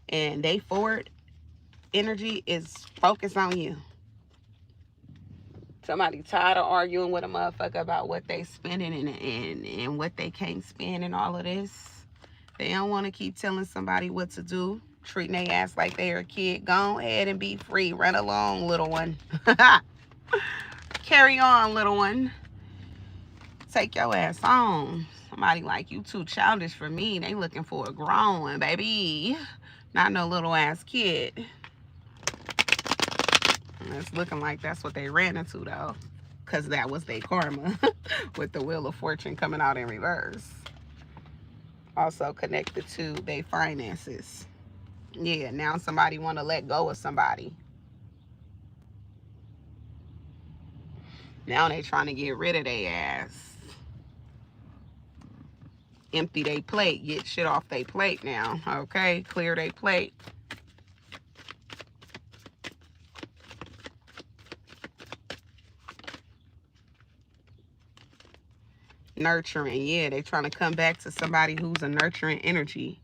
And they forward energy is focused on you. Somebody tired of arguing with a motherfucker about what they spending and what they can't spend and all of this. They don't want to keep telling somebody what to do, treating their ass like they're a kid. Go ahead and be free. Run along, little one. Carry on, little one. Take your ass on. Somebody like, you too childish for me. They looking for a grown one, baby. Not no little ass kid. It's looking like that's what they ran into, though, because that was their karma with the Wheel of Fortune coming out in reverse. Also connected to their finances. Yeah, now somebody want to let go of somebody. Now they trying to get rid of their ass. Empty their plate. Get shit off their plate now. Okay? Clear their plate. Nurturing. Yeah, they trying to come back to somebody who's a nurturing energy.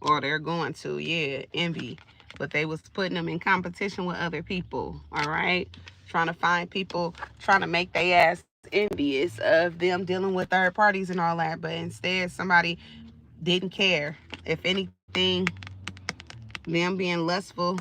Or they're going to. Yeah, envy. But they was putting them in competition with other people. All right? Trying to find people, trying to make their ass envious of them dealing with third parties and all that. But instead, somebody didn't care. If anything, them being lustful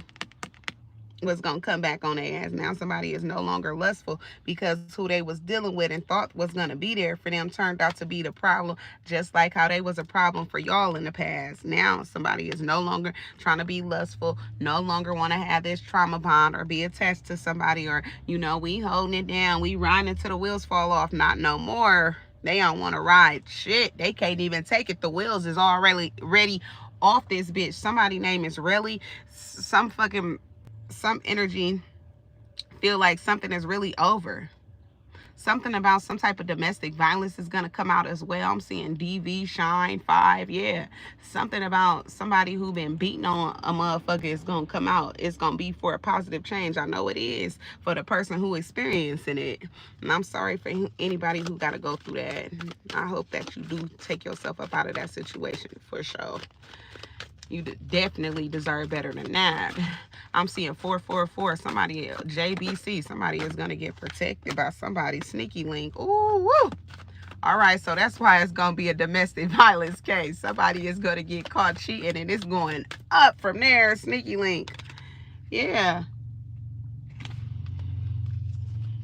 was gonna come back on their ass. Now somebody is no longer lustful because who they was dealing with and thought was gonna be there for them turned out to be the problem, just like how they was a problem for y'all in the past. Now somebody is no longer trying to be lustful, no longer want to have this trauma bond or be attached to somebody, or we holding it down, we riding until the wheels fall off. Not no more. They don't want to ride shit. They can't even take it. The wheels is already ready off this bitch. Somebody name is really some energy feel like something is really over. Something about some type of domestic violence is going to come out as well. I'm seeing DV, Shine, 5. Yeah. Something about somebody who been beating on a motherfucker is going to come out. It's going to be for a positive change. I know it is for the person who experiencing it. And I'm sorry for anybody who got to go through that. I hope that you do take yourself up out of that situation for sure. You definitely deserve better than that. I'm seeing 444. Somebody, JBC, somebody is going to get protected by somebody. Sneaky link. Ooh, woo. All right, so that's why it's going to be a domestic violence case. Somebody is going to get caught cheating, and it's going up from there. Sneaky link. Yeah.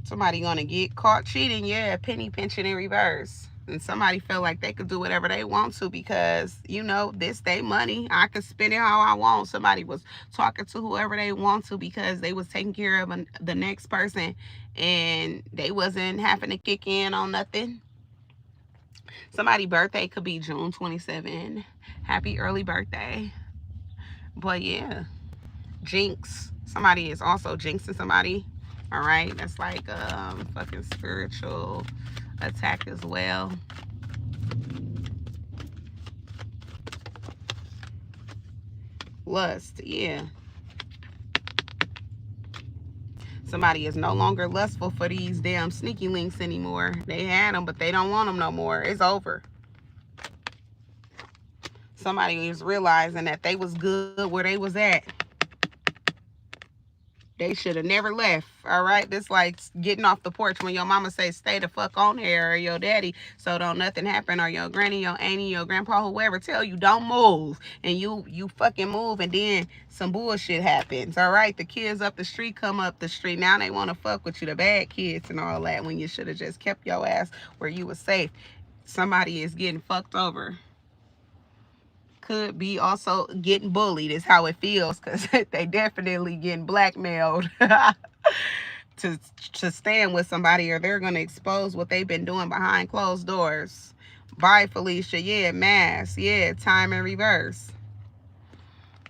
Somebody gonna get caught cheating, yeah, penny pinching in reverse. And somebody feel like they could do whatever they want to because, you know, this they money. I could spend it how I want. Somebody was talking to whoever they want to because they was taking care of the next person and they wasn't having to kick in on nothing. Somebody's birthday could be June 27. Happy early birthday. But yeah, jinx. Somebody is also jinxing somebody. All right, that's like fucking spiritual attack as well. Lust, yeah. Somebody is no longer lustful for these damn sneaky links anymore. They had them, but they don't want them no more. It's over. Somebody is realizing that they was good where they was at. They should have never left. All right. This like getting off the porch when your mama say stay the fuck on here, or your daddy, so don't nothing happen, or your granny, your auntie, your grandpa, whoever tell you don't move, and you fucking move, and then some bullshit happens. All right. The kids up the street come up the street. Now they want to fuck with you, the bad kids and all that, when you should have just kept your ass where you was safe. Somebody is getting fucked over. Could be also getting bullied is how it feels, because they definitely getting blackmailed to stand with somebody, or they're going to expose what they've been doing behind closed doors. Bye, Felicia. Yeah, mass. Yeah, time in reverse.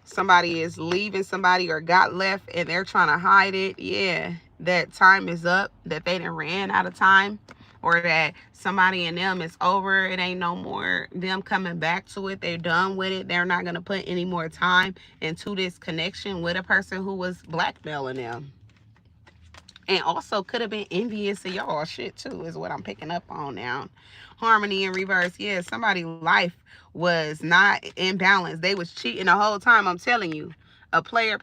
Somebody is leaving somebody or got left and they're trying to hide it. Yeah, that time is up, that they done ran out of time, or that somebody and them is over. It ain't no more them coming back to it. They're done with it. They're not going to put any more time into this connection with a person who was blackmailing them. And also could have been envious of y'all shit too, is what I'm picking up on now. Harmony in reverse. Yeah, somebody's life was not in balance. They was cheating the whole time, I'm telling you. A player.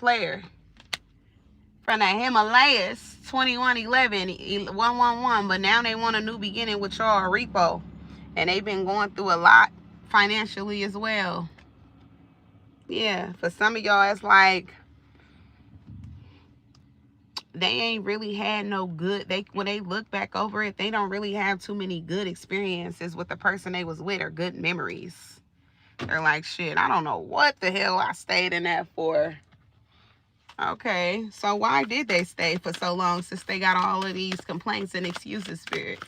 From the Himalayas, 2111, 111, but now they want a new beginning with y'all, repo. And they've been going through a lot financially as well. Yeah, for some of y'all, it's like they ain't really had no good, when they look back over it, they don't really have too many good experiences with the person they was with, or good memories. They're like, shit, I don't know what the hell I stayed in that for. Okay, so why did they stay for so long, since they got all of these complaints and excuses, Spirit?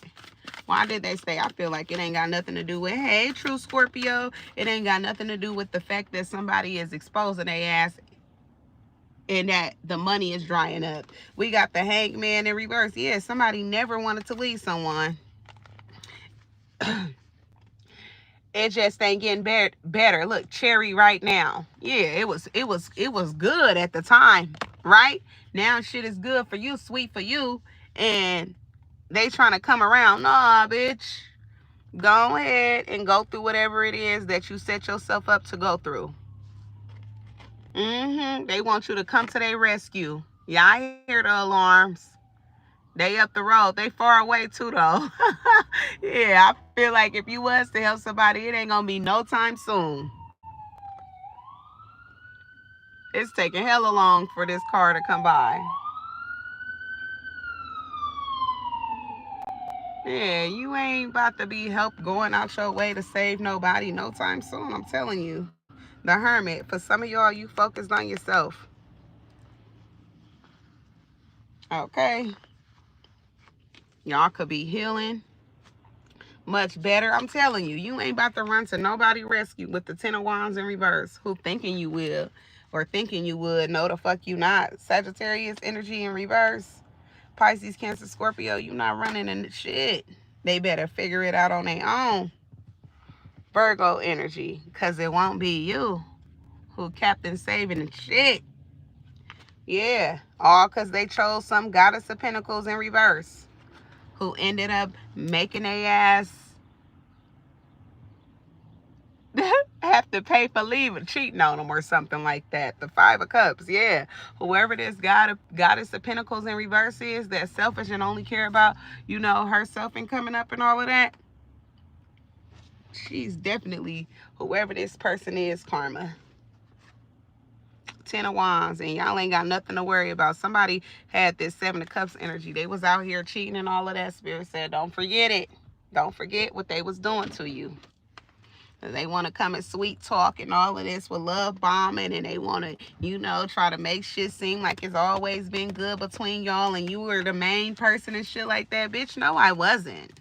Why did they stay? I feel like it ain't got nothing to do with, hey, true Scorpio, it ain't got nothing to do with the fact that somebody is exposing their ass and that the money is drying up. We got the Hangman in reverse. Yeah, somebody never wanted to leave someone. It just ain't getting better. Look, cherry right now. Yeah, it was good at the time, right? Now shit is good for you, sweet for you, and they trying to come around. Nah, bitch. Go ahead and go through whatever it is that you set yourself up to go through. They want you to come to their rescue. Yeah, I hear the alarms. They up the road. They far away too, though. Yeah, I feel like if you was to help somebody, it ain't gonna be no time soon. It's taking hella long for this car to come by. Yeah, you ain't about to be helped going out your way to save nobody no time soon. I'm telling you. The Hermit. For some of y'all, you focused on yourself. Okay. Y'all could be healing much better. I'm telling you, you ain't about to run to nobody rescue with the 10 of Wands in reverse, who thinking you will, or thinking you would. No, the fuck you not. Sagittarius energy in reverse. Pisces, Cancer, Scorpio, you not running in the shit. They better figure it out on their own. Virgo energy, because it won't be you who Captain saving the shit. Yeah, all because they chose some Goddess of Pentacles in reverse, who ended up making their ass have to pay for leaving, cheating on them or something like that. The Five of Cups, yeah. Whoever this Goddess of Pentacles in reverse is, that's selfish and only care about, you know, herself and coming up and all of that, she's definitely, whoever this person is, karma. Ten of Wands, and y'all ain't got nothing to worry about. Somebody had this Seven of Cups energy. They was out here cheating and all of that. Spirit said, don't forget it. Don't forget what they was doing to you. They want to come and sweet talk and all of this with love bombing, and they want to, you know, try to make shit seem like it's always been good between y'all and you were the main person and shit like that. Bitch, no, I wasn't.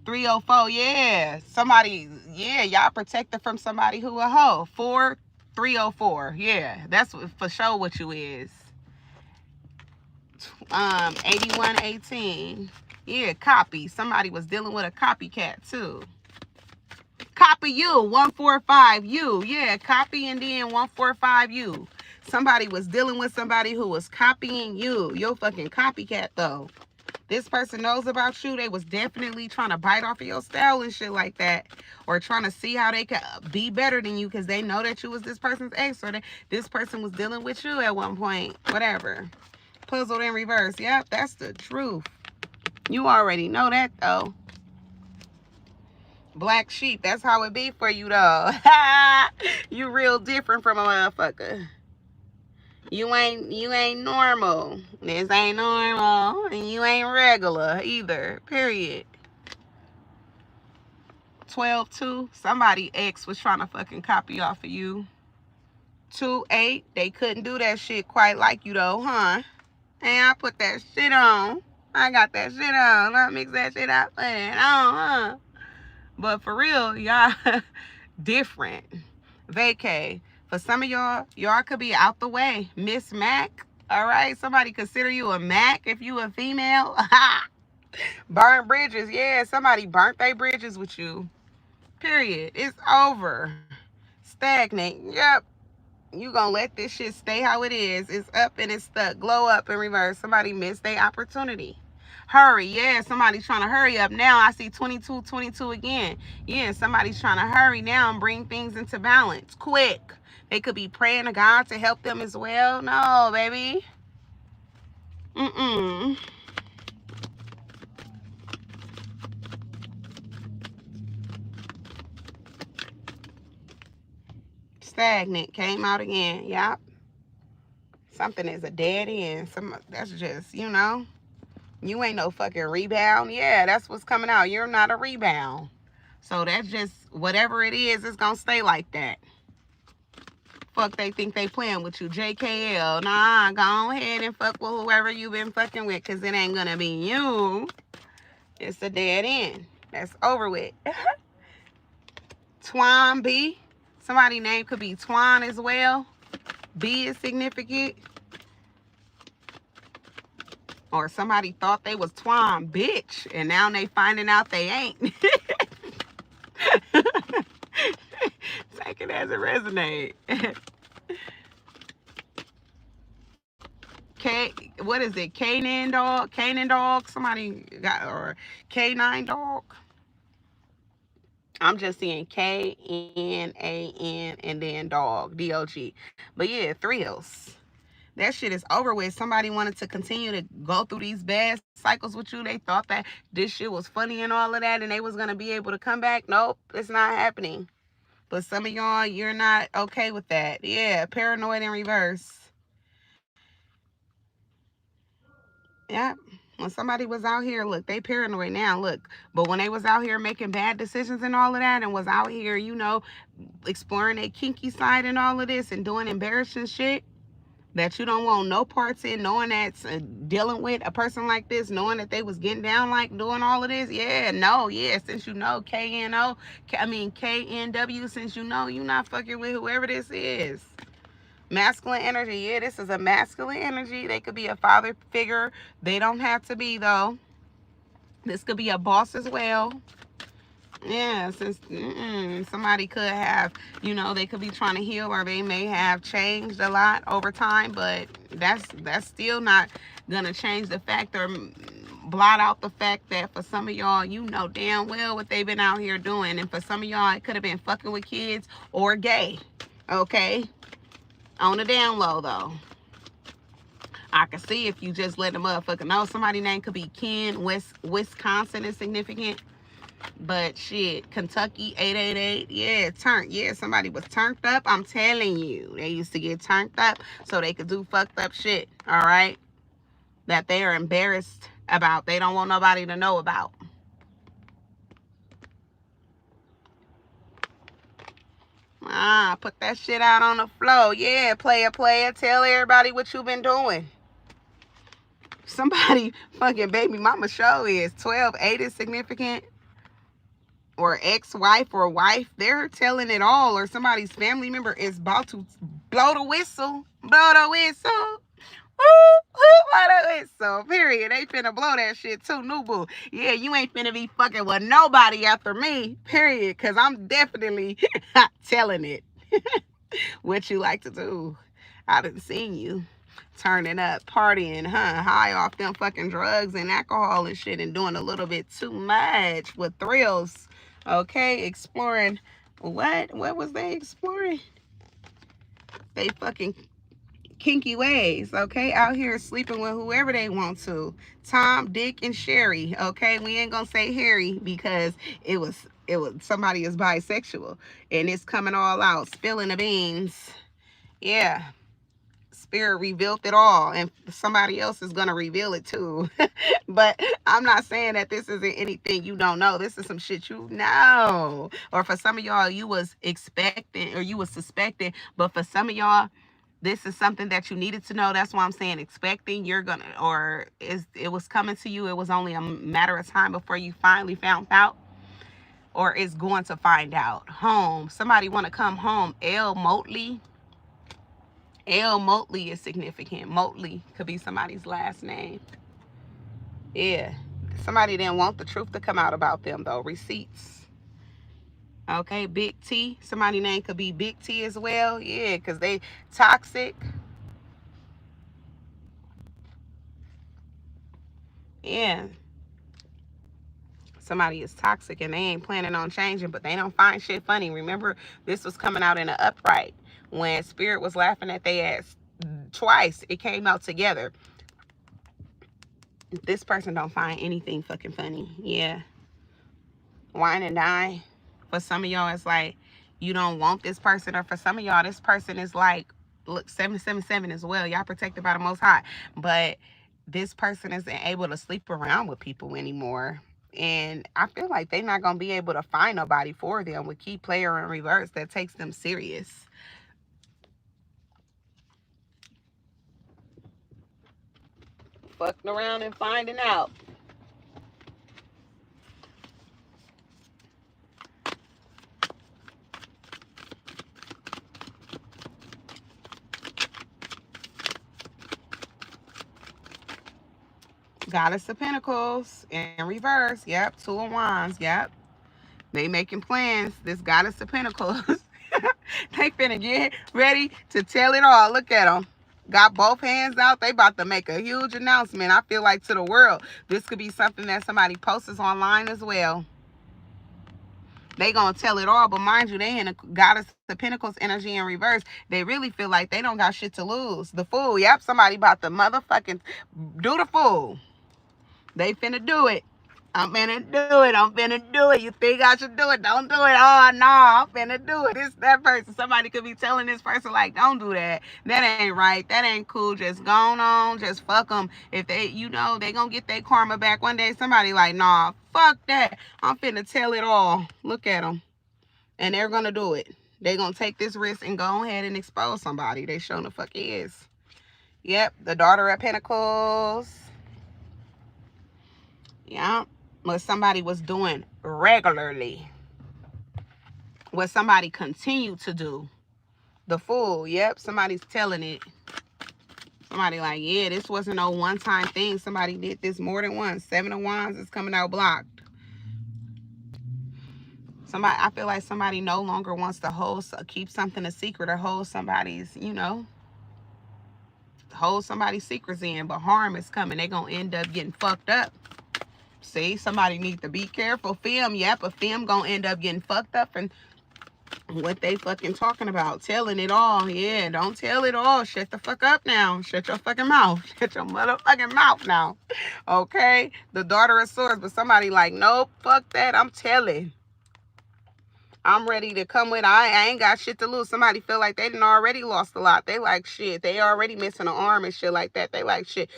304, yeah. Somebody, yeah, y'all protected from somebody who a hoe. 304, yeah. That's for sure what you is. 8118. Yeah, copy. Somebody was dealing with a copycat too. Copy you, 145 you. Yeah, copy and then 145 you. Somebody was dealing with somebody who was copying you. Your fucking copycat though. This person knows about you. They was definitely trying to bite off of your style and shit like that. Or trying to see how they could be better than you because they know that you was this person's ex, or that this person was dealing with you at one point. Whatever. Puzzled in reverse. Yep, that's the truth. You already know that though. Black sheep, that's how it be for you though. You real different from a motherfucker. You ain't normal. This ain't normal. And you ain't regular either. Period. 12-2. Somebody ex was trying to fucking copy off of you. 2-8. They couldn't do that shit quite like you though, huh? And I put that shit on. I got that shit on. I mix that shit up. Put it on, huh? But for real, y'all different. Vacay. For some of y'all could be out the way. Miss Mac. All right. Somebody consider you a Mac if you a female. Burn bridges. Yeah, somebody burnt their bridges with you. Period. It's over. Stagnate. Yep. You gonna let this shit stay how it is. It's up and it's stuck. Glow up in reverse. Somebody missed their opportunity. Hurry. Yeah, somebody's trying to hurry up now. I see 22 again. Yeah, somebody's trying to hurry now and bring things into balance. Quick. They could be praying to God to help them as well. No, baby. Stagnant. Came out again. Yep. Something is a dead end. That's just, you know. You ain't no fucking rebound. Yeah, that's what's coming out. You're not a rebound. So that's just, whatever it is, it's gonna stay like that. Fuck, they think they playing with you. JKL. Nah, go ahead and fuck with whoever you been fucking with, because it ain't gonna be you. It's a dead end. That's over with. Twan B. Somebody's name could be Twan as well. B is significant. Or somebody thought they was Twan, bitch, and now they finding out they ain't. Take it as it resonates. What is it? Canaan dog? Somebody got, or K9 dog? I'm just seeing K-N-A-N and then dog, D-O-G. But yeah, thrills. That shit is over with. Somebody wanted to continue to go through these bad cycles with you. They thought that this shit was funny and all of that, and they was going to be able to come back. Nope, it's not happening. But some of y'all, you're not okay with that. Yeah, paranoid in reverse. Yeah. When somebody was out here, look, they paranoid now, look. But when they was out here making bad decisions and all of that, and was out here, you know, exploring their kinky side and all of this and doing embarrassing shit that you don't want no parts in, knowing that's dealing with a person like this, knowing that they was getting down like doing all of this. Yeah, no, yeah, since you know KNW, since you know you not fucking with whoever this is. Masculine energy. Yeah, this is a masculine energy. They could be a father figure. They don't have to be, though. This could be a boss as well. Yeah, since somebody could have, you know, they could be trying to heal, or they may have changed a lot over time, but that's still not gonna change the fact or blot out the fact that for some of y'all, you know damn well what they've been out here doing. And for some of y'all, it could have been fucking with kids or gay. Okay? On the down low, though. I can see if you just let the motherfucker know. Somebody's name could be Ken. Wisconsin is significant. But shit, Kentucky 888, yeah, turned. Yeah, somebody was turned up. I'm telling you, they used to get turned up so they could do fucked up shit. All right, that they are embarrassed about. They don't want nobody to know about. Put that shit out on the floor. Yeah, player. Tell everybody what you been doing. Somebody fucking baby mama show is 12, 8 is significant. Or ex-wife or wife, they're telling it all, or somebody's family member is about to blow the whistle. Blow the whistle. Blow the whistle. Period. They finna blow that shit too, new boo. Yeah, you ain't finna be fucking with nobody after me. Period. Cause I'm definitely telling it. What you like to do. I done seen you turning up, partying, high off them fucking drugs and alcohol and shit and doing a little bit too much with thrills. Okay, exploring what was they exploring? They fucking kinky ways, okay? Out here sleeping with whoever they want to. Tom, Dick, and Sherry, okay? We ain't gonna say Harry because it was somebody is bisexual and it's coming all out, spilling the beans. Yeah. Spirit revealed it all, and somebody else is going to reveal it too. But I'm not saying that this isn't anything you don't know. This is some shit you know. Or for some of y'all, you was expecting or you was suspecting, but for some of y'all, this is something that you needed to know. That's why I'm saying expecting. You're gonna, or it was coming to you. It was only a matter of time before you finally found out, or is going to find out. Home. Somebody want to come home. L. Motley is significant. Motley could be somebody's last name. Yeah. Somebody didn't want the truth to come out about them, though. Receipts. Okay. Big T. Somebody's name could be Big T as well. Yeah, because they toxic. Yeah. Somebody is toxic and they ain't planning on changing, but they don't find shit funny. Remember, this was coming out in an upright. When Spirit was laughing at their ass twice, it came out together. This person don't find anything fucking funny. Yeah. Wine and dine. For some of y'all, it's like you don't want this person. Or for some of y'all, this person is like, look, 777 as well. Y'all protected by the Most High. But this person isn't able to sleep around with people anymore. And I feel like they're not going to be able to find nobody for them with key player in reverse that takes them serious. Fucking around and finding out. Goddess of Pentacles in reverse. Yep. Two of Wands. Yep. They making plans. This Goddess of Pentacles. They finna get ready to tell it all. Look at them. Got both hands out. They about to make a huge announcement. I feel like to the world. This could be something that somebody posts online as well. They gonna tell it all, but mind you, they in a Goddess of Pentacles energy in reverse. They really feel like they don't got shit to lose. The Fool. Yep. Somebody about to motherfucking do the Fool. They finna do it. I'm finna do it. I'm finna do it. You think I should do it? Don't do it. Oh, no, I'm finna do it. It's that person. Somebody could be telling this person, like, don't do that. That ain't right. That ain't cool. Just go on. Just fuck them. If they, you know, they gonna get their karma back one day. Somebody like, nah, fuck that. I'm finna tell it all. Look at them. And they're gonna do it. They gonna take this risk and go ahead and expose somebody. They showing the fuck is. Yep, the Daughter of Pentacles. Yeah, what somebody was doing regularly. What somebody continued to do. The Fool. Yep, somebody's telling it. Somebody like, yeah, this wasn't no one-time thing. Somebody did this more than once. 7 of Wands is coming out blocked. Somebody, I feel like somebody no longer wants to keep something a secret or hold somebody's, you know, hold somebody's secrets in, but harm is coming. They're going to end up getting fucked up. See, somebody needs to be careful. Fem, yep, a fem gonna end up getting fucked up and what they fucking talking about, telling it all. Yeah, don't tell it all. Shut the fuck up now. Shut your fucking mouth. Shut your motherfucking mouth now. Okay? The daughter of swords, but somebody like, nope, fuck that. I'm telling. I'm ready to come with. I ain't got shit to lose. Somebody feel like they done already lost a lot. They like shit. They already missing an arm and shit like that. They like shit.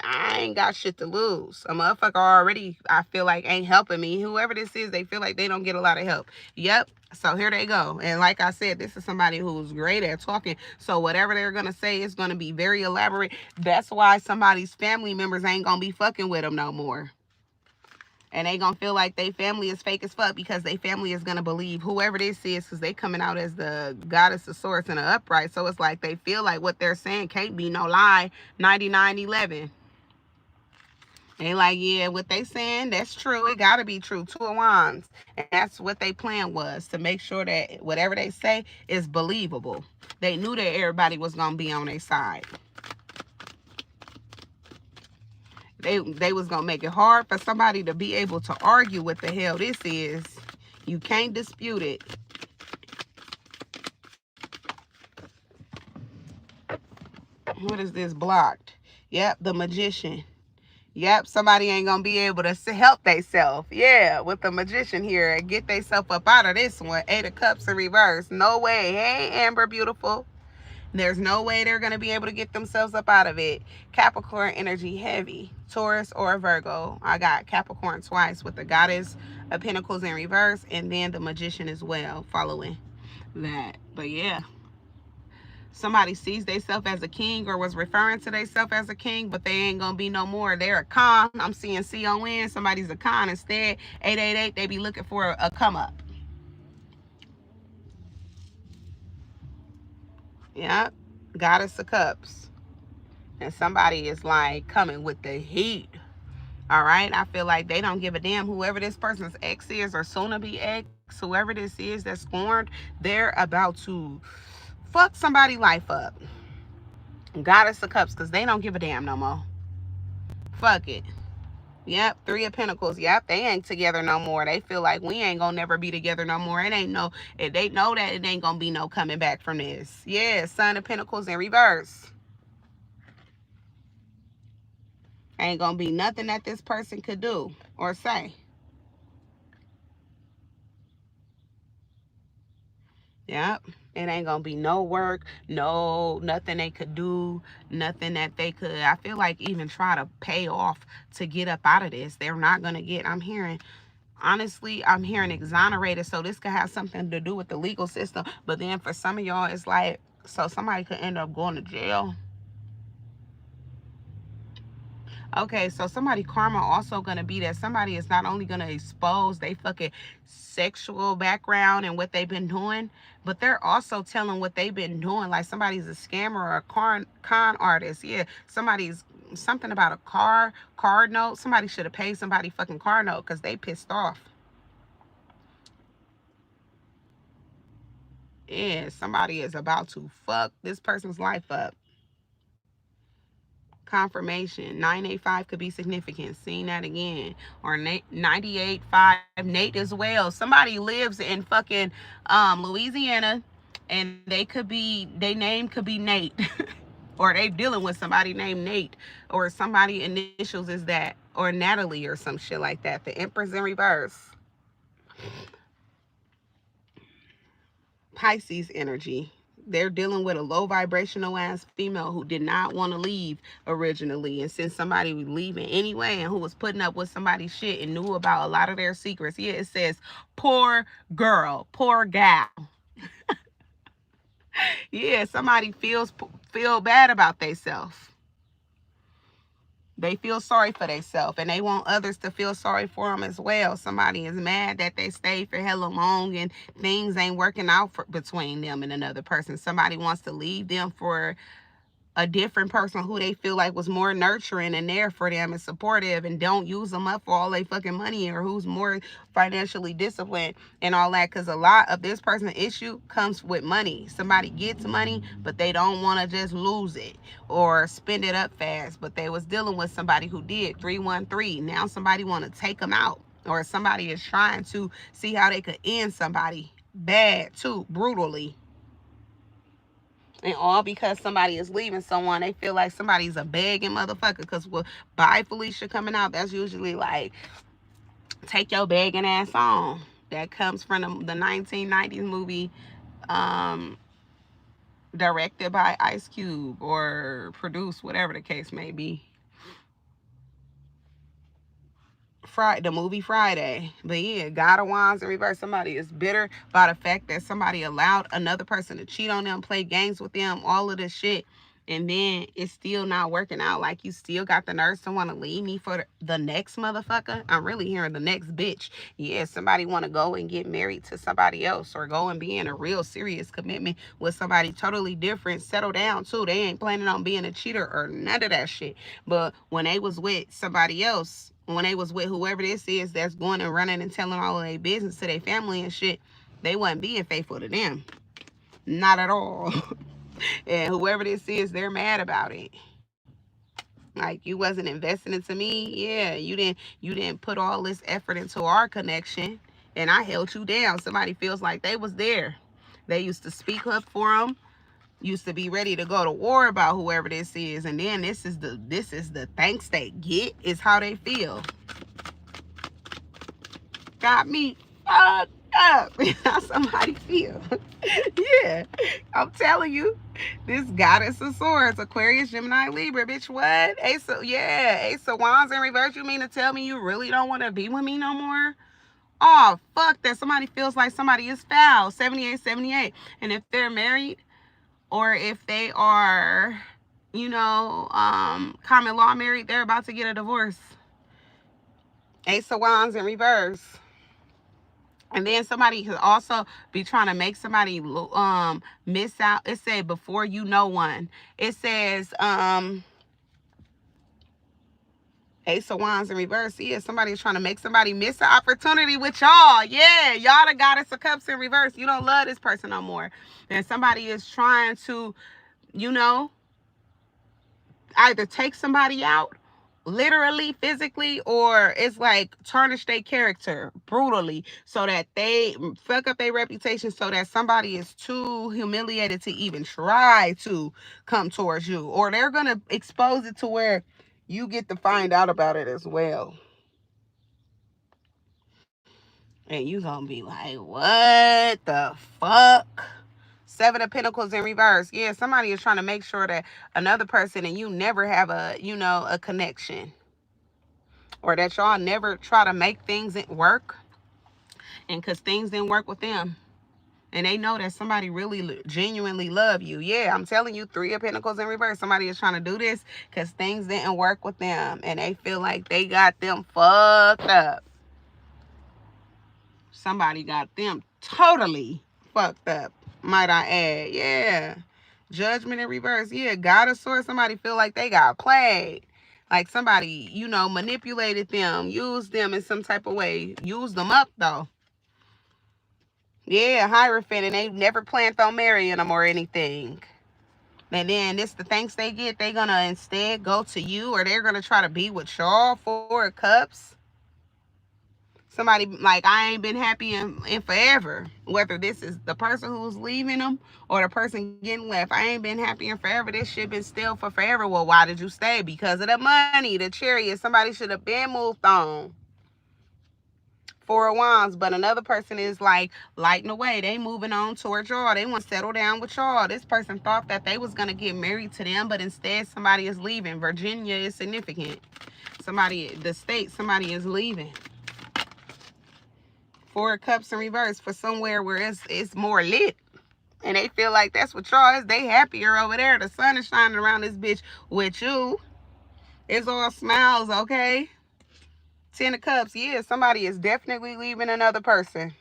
I ain't got shit to lose. A motherfucker already, I feel like, ain't helping me. Whoever this is, they feel like they don't get a lot of help. Yep. So here they go. And like I said, this is somebody who's great at talking. So whatever they're going to say is going to be very elaborate. That's why somebody's family members ain't going to be fucking with them no more. And they gonna feel like they family is fake as fuck because they family is gonna believe whoever this is, because they coming out as the goddess of swords and the upright. So it's like they feel like what they're saying can't be no lie. 99-11. They like, yeah, what they saying, that's true. It gotta be true. Two of Wands. And that's what they plan was, to make sure that whatever they say is believable. They knew that everybody was gonna be on their side. They was gonna make it hard for somebody to be able to argue what the hell this is. You can't dispute it. What is this blocked? Yep, the magician. Yep, somebody ain't gonna be able to help theyself. Yeah, with the magician here and get theyself up out of this one. 8 of Cups in reverse. No way. Hey, Amber, beautiful. There's no way they're going to be able to get themselves up out of it. Capricorn energy heavy. Taurus or Virgo. I got Capricorn twice with the Goddess of Pentacles in reverse. And then the Magician as well following that. But yeah. Somebody sees themselves as a king or was referring to themselves as a king, but they ain't going to be no more. They're a con. I'm seeing C-O-N. Somebody's a con instead. 888, they be looking for a come up. Yep. Goddess of Cups. And somebody is like coming with the heat. All right. I feel like they don't give a damn whoever this person's ex is or soon to be ex, whoever this is that's scorned, they're about to fuck somebody's life up. Goddess of Cups, because they don't give a damn no more. Fuck it. Yep, 3 of Pentacles. Yep, they ain't together no more. They feel like we ain't gonna never be together no more. It ain't no, if they know that it ain't gonna be no coming back from this. Yeah, Son of Pentacles in reverse. Ain't gonna be nothing that this person could do or say. Yep. It ain't gonna be no work, no, nothing they could do, nothing that they could, I feel like, even try to pay off to get up out of this. They're not gonna get, I'm hearing, honestly, I'm hearing exonerated. So this could have something to do with the legal system. But then for some of y'all, it's like, so somebody could end up going to jail. Okay, so somebody karma also gonna be that somebody is not only gonna expose they fucking sexual background and what they've been doing, but they're also telling what they've been doing. Like somebody's a scammer or a con artist. Yeah, somebody's something about a card note. Somebody should have paid somebody fucking car note because they pissed off. Yeah, somebody is about to fuck this person's life up. Confirmation. 985 could be significant. Seeing that again. Or 98.5 Nate as well. Somebody lives in fucking Louisiana and they could be, their name could be Nate. Or they dealing with somebody named Nate. Or somebody initials is that. Or Natalie or some shit like that. The Empress in reverse. Pisces energy. They're dealing with a low vibrational ass female who did not want to leave originally, and since somebody was leaving anyway and who was putting up with somebody's shit and knew about a lot of their secrets. Yeah, it says poor girl, poor gal. Yeah, somebody feel bad about themselves. They feel sorry for themselves and they want others to feel sorry for them as well. Somebody is mad that they stayed for hella long and things ain't working out between them and another person. Somebody wants to leave them for a different person who they feel like was more nurturing and there for them and supportive and don't use them up for all their fucking money, or who's more financially disciplined and all that. Because a lot of this person's issue comes with money. Somebody gets money, but they don't want to just lose it or spend it up fast. But they was dealing with somebody who did. 313. Now somebody want to take them out, or somebody is trying to see how they could end somebody bad too, brutally. And all because somebody is leaving someone, they feel like somebody's a begging motherfucker. Because with Bye Felicia coming out, that's usually like, take your begging ass on. That comes from the 1990s movie, um, directed by Ice Cube or produced, whatever the case may be. Friday, the movie Friday. But yeah, God of Wands in reverse. Somebody is bitter by the fact that somebody allowed another person to cheat on them, play games with them, all of this shit. And then it's still not working out. Like, you still got the nerves to want to leave me for the next motherfucker. I'm really hearing the next bitch. Yeah, somebody want to go and get married to somebody else, or go and be in a real serious commitment with somebody totally different. Settle down too. They ain't planning on being a cheater or none of that shit. But when they was with somebody else, when they was with whoever this is that's going and running and telling all of their business to their family and shit, they wasn't being faithful to them. Not at all. And whoever this is, they're mad about it. Like, you wasn't investing into me. Yeah, you didn't put all this effort into our connection, and I held you down. Somebody feels like they was there. They used to speak up for them, used to be ready to go to war about whoever this is, and then this is the thanks they get, is how they feel. Got me fucked up. How somebody feel. Yeah, I'm telling you, this goddess of swords, Aquarius, Gemini, Libra, bitch, what? Ace of Wands in reverse. You mean to tell me you really don't want to be with me no more? Oh, fuck that. Somebody feels like somebody is foul. 78, 78. And if they're married, or if they are, common law married, they're about to get a divorce. Ace of Wands in reverse. And then somebody could also be trying to make somebody miss out. It said before you know one. It says Ace of Wands in reverse. Yeah, somebody's trying to make somebody miss an opportunity with y'all. Yeah, y'all the Goddess of Cups in reverse. You don't love this person no more. And somebody is trying to, you know, either take somebody out literally, physically, or it's like tarnish their character brutally so that they fuck up their reputation, so that somebody is too humiliated to even try to come towards you, or they're gonna expose it to where you get to find out about it as well, and you gonna be like, what the fuck? Seven of Pentacles in reverse. Yeah, somebody is trying to make sure that another person and you never have a connection, or that y'all never try to make things work, and because things didn't work with them, and they know that somebody really genuinely love you. Yeah, I'm telling you, Three of Pentacles in reverse. Somebody is trying to do this because things didn't work with them, and they feel like they got them fucked up. Somebody got them totally fucked up, might I add. Yeah. Judgment in reverse. Yeah, God of Swords. Somebody feel like they got played. Like somebody, manipulated them, used them in some type of way. Used them up, though. Yeah, Hierophant, and they never planned on marrying them or anything. And then this the thanks they get. They gonna instead go to you, or they're gonna try to be with y'all. Four of Cups. Somebody like, I ain't been happy in forever. Whether this is the person who's leaving them or the person getting left. I ain't been happy in forever. This shit been still for forever. Well, why did you stay? Because of the money, the Chariot. Somebody should have been moved on. Four of Wands. But another person is like lighting away. They moving on towards y'all. They want to settle down with y'all. This person thought that they was going to get married to them, but instead somebody is leaving. Virginia is significant. The state, somebody is leaving. Four of Cups in reverse for somewhere where it's more lit. And they feel like that's what y'all is. They happier over there. The sun is shining around this bitch with you. It's all smiles, okay? Ten of Cups. Yeah, somebody is definitely leaving another person.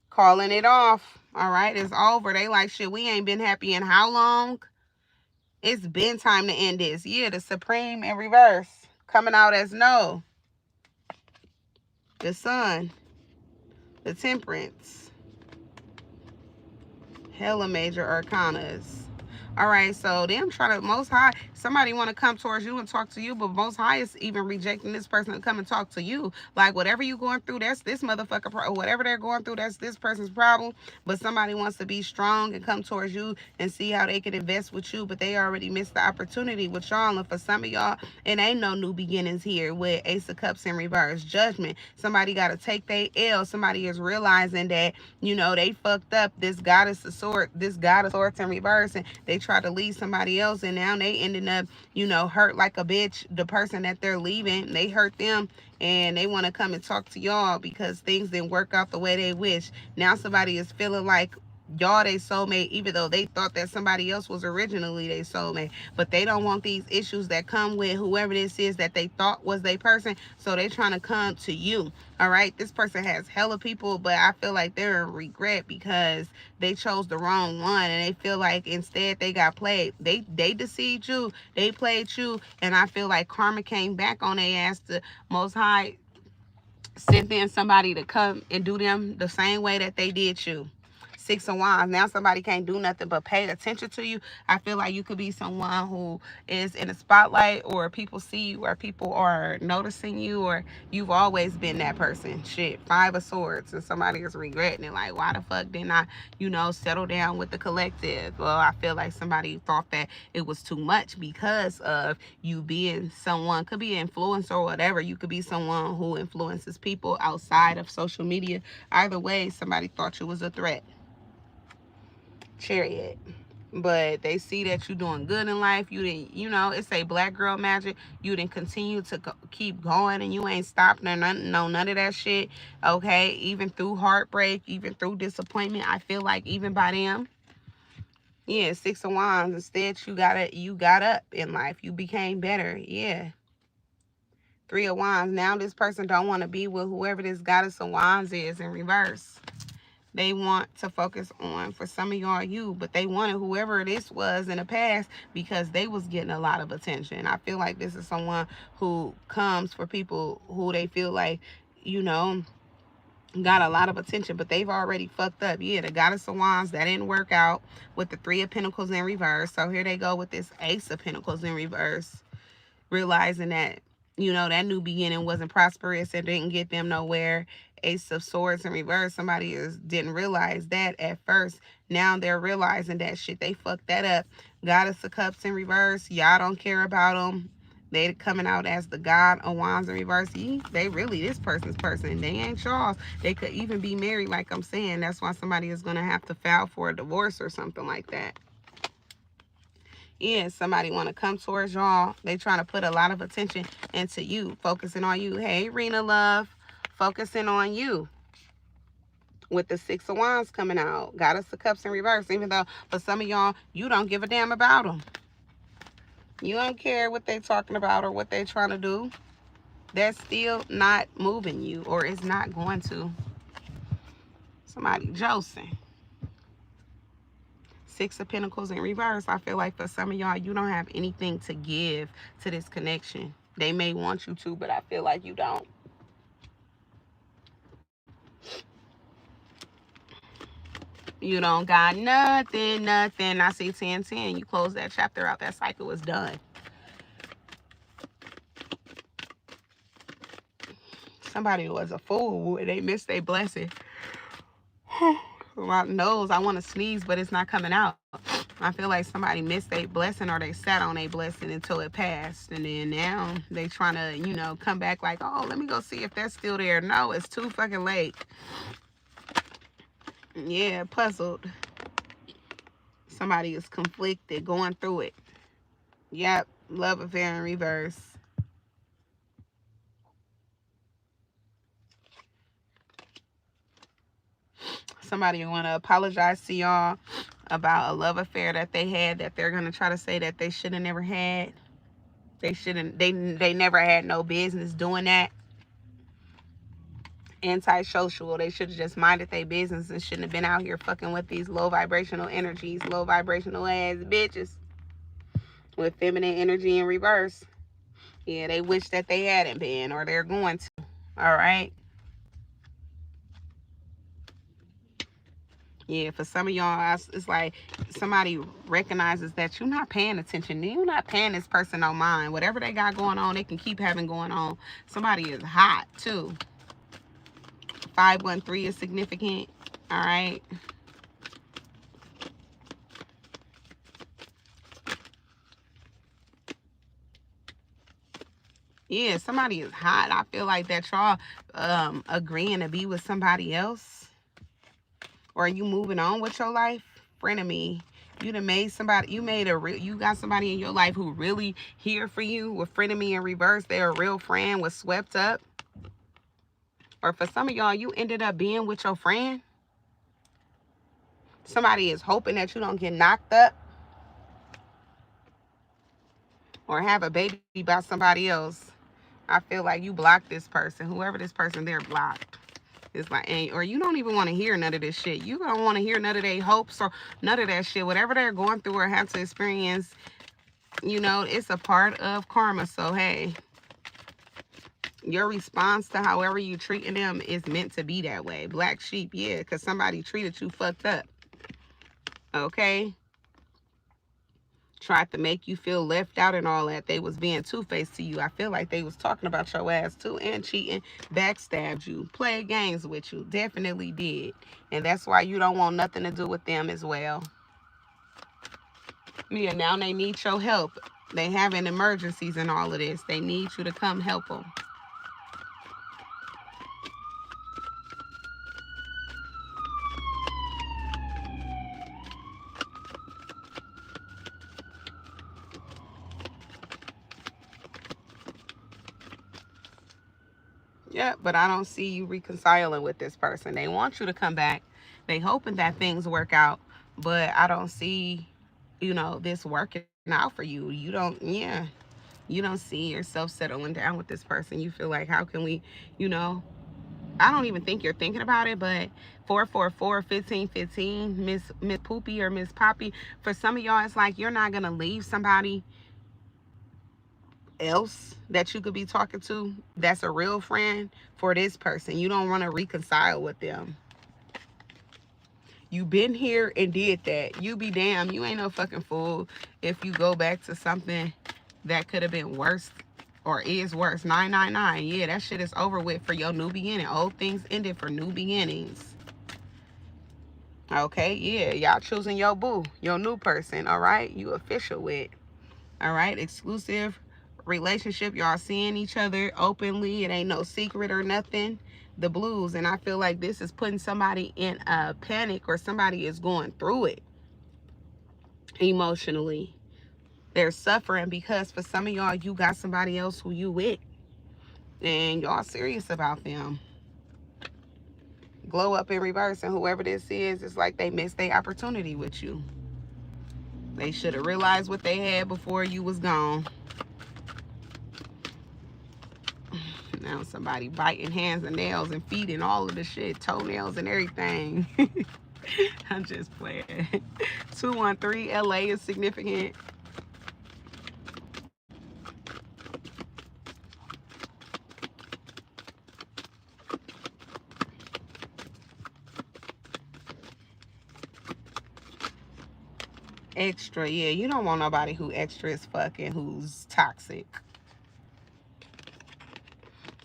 Calling it off. All right, it's over. They like, shit, we ain't been happy in how long? It's been time to end this. Yeah, the Supreme in reverse. Coming out as no. The Sun. The Temperance. Hella major arcanas. All right, so them trying to most high. somebody want to come towards you and talk to you, but most high is even rejecting this person to come and talk to you. Like, whatever you going through, that's this motherfucker whatever they're going through, that's this person's problem. But somebody wants to be strong and come towards you and see how they can invest with you, but they already missed the opportunity with y'all. And for some of y'all, it ain't no new beginnings here with Ace of Cups in reverse. Judgment. Somebody got to take their L. Somebody is realizing that, they fucked up. This goddess of swords in reverse, and they try to leave somebody else, and now they ending up, hurt like a bitch. The person that they're leaving, they hurt them, and they want to come and talk to y'all because things didn't work out the way they wish. Now somebody is feeling like y'all they soulmate, even though they thought that somebody else was originally they soulmate. But they don't want these issues that come with whoever this is that they thought was their person, so they trying to come to you. All right, this person has hella people, but I feel like they're in regret because they chose the wrong one, and they feel like instead they got played. They deceived you, they played you, and I feel like karma came back on their ass. The Most High sent in somebody to come and do them the same way that they did you. Six of Wands. Now somebody can't do nothing but pay attention to you. I feel like you could be someone who is in a spotlight, or people see you, or people are noticing you, or you've always been that person. Shit, Five of Swords, and somebody is regretting it. Like, why the fuck didn't I, settle down with the collective? Well, I feel like somebody thought that it was too much because of you being someone, could be an influencer or whatever. You could be someone who influences people outside of social media. Either way, somebody thought you was a threat. Chariot. But they see that you're doing good in life. You didn't, it's a black girl magic. You didn't continue to keep going, and you ain't stopped or none of that shit. Okay, even through heartbreak, even through disappointment, I feel like even by them, yeah, Six of Wands. Instead, you got up in life. You became better. Yeah. Three of Wands. Now this person don't want to be with whoever this Goddess of Wands is in reverse. They want to focus on, for some of y'all, you, but they wanted whoever this was in the past because they was getting a lot of attention. I feel like this is someone who comes for people who they feel like, got a lot of attention, but they've already fucked up. Yeah, the Goddess of Wands, that didn't work out with the Three of Pentacles in reverse. So here they go with this Ace of Pentacles in reverse, realizing that, that new beginning wasn't prosperous. It didn't get them nowhere. Ace of Swords in reverse. Somebody didn't realize that at first. Now they're realizing that shit, they fucked that up. Goddess of Cups in reverse. Y'all don't care about them. They coming out as the God of Wands in reverse. They really this person's person. They ain't y'all's. They could even be married, like I'm saying. That's why somebody is going to have to file for a divorce or something like that. Yeah, somebody want to come towards y'all. They trying to put a lot of attention into you, focusing on you. Hey, Rena Love, focusing on you. With the Six of Wands coming out. Goddess of Cups in reverse. Even though for some of y'all, you don't give a damn about them. You don't care what they talking about or what they trying to do. That's still not moving you, or it's not going to. Somebody Joseph. Six of Pentacles in reverse. I feel like for some of y'all, you don't have anything to give to this connection. They may want you to, but I feel like you don't. You don't got nothing. I see 10-10. You close that chapter out. That cycle is done. Somebody was a fool. They missed their blessing. My nose, I want to sneeze, but it's not coming out. I feel like somebody missed a blessing, or they sat on a blessing until it passed. And then now they trying to, come back like, oh, let me go see if that's still there. No, it's too fucking late. Yeah, puzzled. Somebody is conflicted, going through it. Yep, love affair in reverse. Somebody want to apologize to y'all about a love affair that they had, that they're going to try to say that they should have never had. They never had no business doing that. Antisocial. They should have just minded their business and shouldn't have been out here fucking with these low vibrational energies, low vibrational ass bitches with feminine energy in reverse. Yeah, they wish that they hadn't been, or they're going to. All right. Yeah, for some of y'all, it's like somebody recognizes that you're not paying attention. You're not paying this person no mind. Whatever they got going on, they can keep having going on. Somebody is hot, too. 513 is significant. All right. Yeah, somebody is hot. I feel like that y'all agreeing to be with somebody else. Or you moving on with your life. Friend of me. You done made somebody, you got somebody in your life who really here for you. With friend of me in reverse, they're a real friend, was swept up. Or for some of y'all, you ended up being with your friend. Somebody is hoping that you don't get knocked up or have a baby by somebody else. I feel like you blocked this person. Whoever this person, they're blocked. It's like, or you don't even want to hear none of this shit. You don't want to hear none of their hopes or none of that shit. Whatever they're going through or have to experience, you know, it's a part of karma. So, hey, your response to however you treating them is meant to be that way. Black sheep, yeah, because somebody treated you fucked up. Okay? Tried to make you feel left out and all that. They was being two-faced to you. I feel like they was talking about your ass too and cheating, backstabbed you, played games with you. Definitely did. And that's why you don't want nothing to do with them as well. Yeah, now they need your help. They having emergencies and all of this. They need you to come help them. Yeah, but I don't see you reconciling with this person. They want you to come back. They hoping that things work out, but I don't see, you know, this working out for you. You don't, yeah, you don't see yourself settling down with this person. You feel like, how can we, you know, I don't even think you're thinking about it, but 444-1515, Miss Poopy or Miss Poppy, for some of y'all, it's like you're not going to leave somebody else that you could be talking to that's a real friend for this person. You don't want to reconcile with them. You been here and did that. You be damn, you ain't no fucking fool if you go back to something that could have been worse or is worse. 999. Yeah, that shit is over with for your new beginning. Old things ended for new beginnings. Okay, yeah, y'all choosing your boo, your new person, all right? You official with. All right, exclusive relationship. Y'all seeing each other openly. It ain't no secret or nothing. The blues. And I feel like this is putting somebody in a panic, or somebody is going through it emotionally. They're suffering because for some of y'all, you got somebody else who you with. And y'all serious about them. Glow up in reverse. And whoever this is, it's like they missed their opportunity with you. They should have realized what they had before you was gone. Now somebody biting hands and nails and feet and all of the shit, toenails and everything. I'm just playing. 213 LA is significant. Extra, yeah, you don't want nobody who extra is fucking, who's toxic.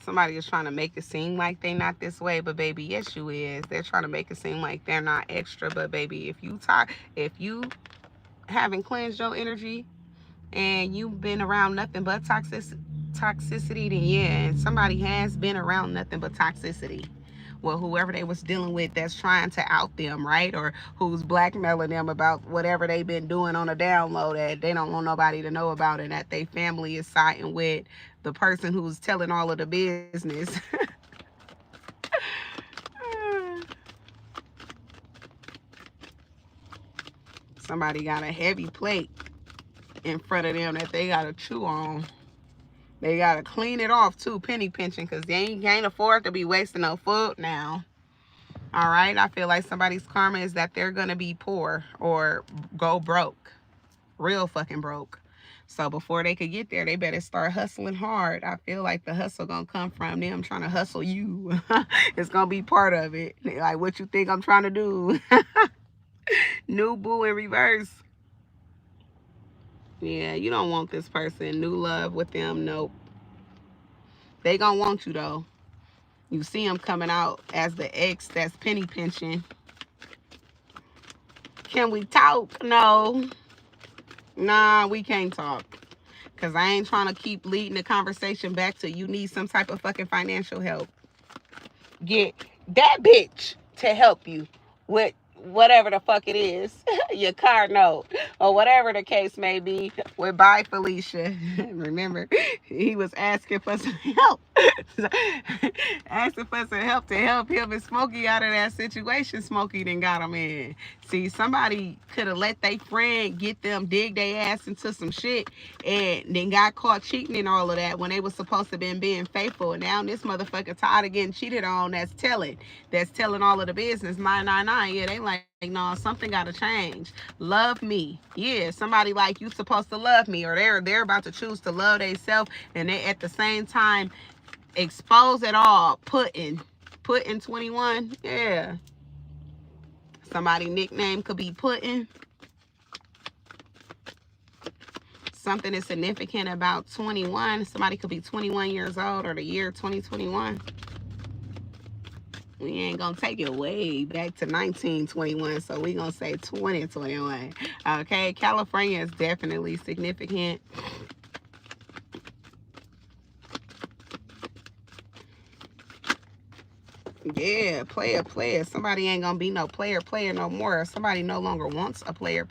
Somebody is trying to make it seem like they not this way, but baby, yes you is. They're trying to make it seem like they're not extra, but baby, if you haven't cleansed your energy and you've been around nothing but toxicity, then yeah, and somebody has been around nothing but toxicity. Well, whoever they was dealing with that's trying to out them, right? Or who's blackmailing them about whatever they've been doing on a download that they don't want nobody to know about, and that they family is siding with the person who's telling all of the business. Somebody got a heavy plate in front of them that they got to chew on. They got to clean it off too, penny pinching, because they can't afford to be wasting no food now. All right, I feel like somebody's karma is that they're going to be poor or go broke. Real fucking broke. So before they could get there, they better start hustling hard. I feel like the hustle gonna come from them trying to hustle you. It's gonna be part of it. Like, what you think I'm trying to do? New boo in reverse. Yeah, you don't want this person. New love with them. Nope. They gonna want you though. You see them coming out as the ex that's penny pinching. Can we talk? No. Nah, we can't talk. Because I ain't trying to keep leading the conversation back to you need some type of fucking financial help. Get that bitch to help you with whatever the fuck it is, your car note, or whatever the case may be. With Bye Felicia. Remember, he was asking for some help. Asking for some help to help him and Smokey out of that situation Smokey done got him in. See, somebody could have let their friend get them dig their ass into some shit and then got caught cheating and all of that when they was supposed to been being faithful. And now this motherfucker tired of getting cheated on that's telling all of the business. 999. Yeah, they like, no, something gotta change. Love me. Yeah, somebody like you supposed to love me, or they're about to choose to love themselves, and they at the same time expose it all. Put in 21. Yeah. Somebody nickname could be Puddin'. Something is significant about 21. Somebody could be 21 years old or the year 2021. We ain't gonna take it way back to 1921, so we gonna say 2021. Okay, California is definitely significant. Yeah, player. Somebody ain't gonna be no player no more. Somebody no longer wants a player.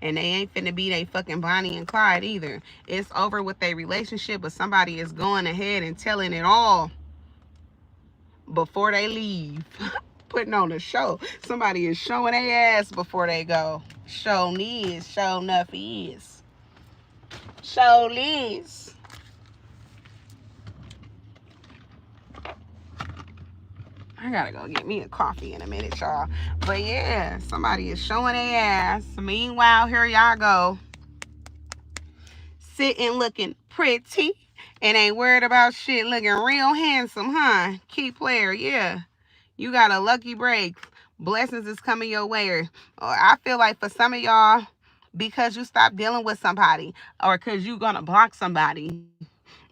And they ain't finna be they fucking Bonnie and Clyde either. It's over with their relationship, but somebody is going ahead and telling it all before they leave. Putting on a show. Somebody is showing their ass before they go. Show needs, show enough is. Show needs. I gotta go get me a coffee in a minute, y'all. But yeah, somebody is showing their ass. Meanwhile, here y'all go. Sitting looking pretty and ain't worried about shit, looking real handsome, huh? Key player, yeah. You got a lucky break. Blessings is coming your way. Or I feel like for some of y'all, because you stopped dealing with somebody or because you gonna block somebody.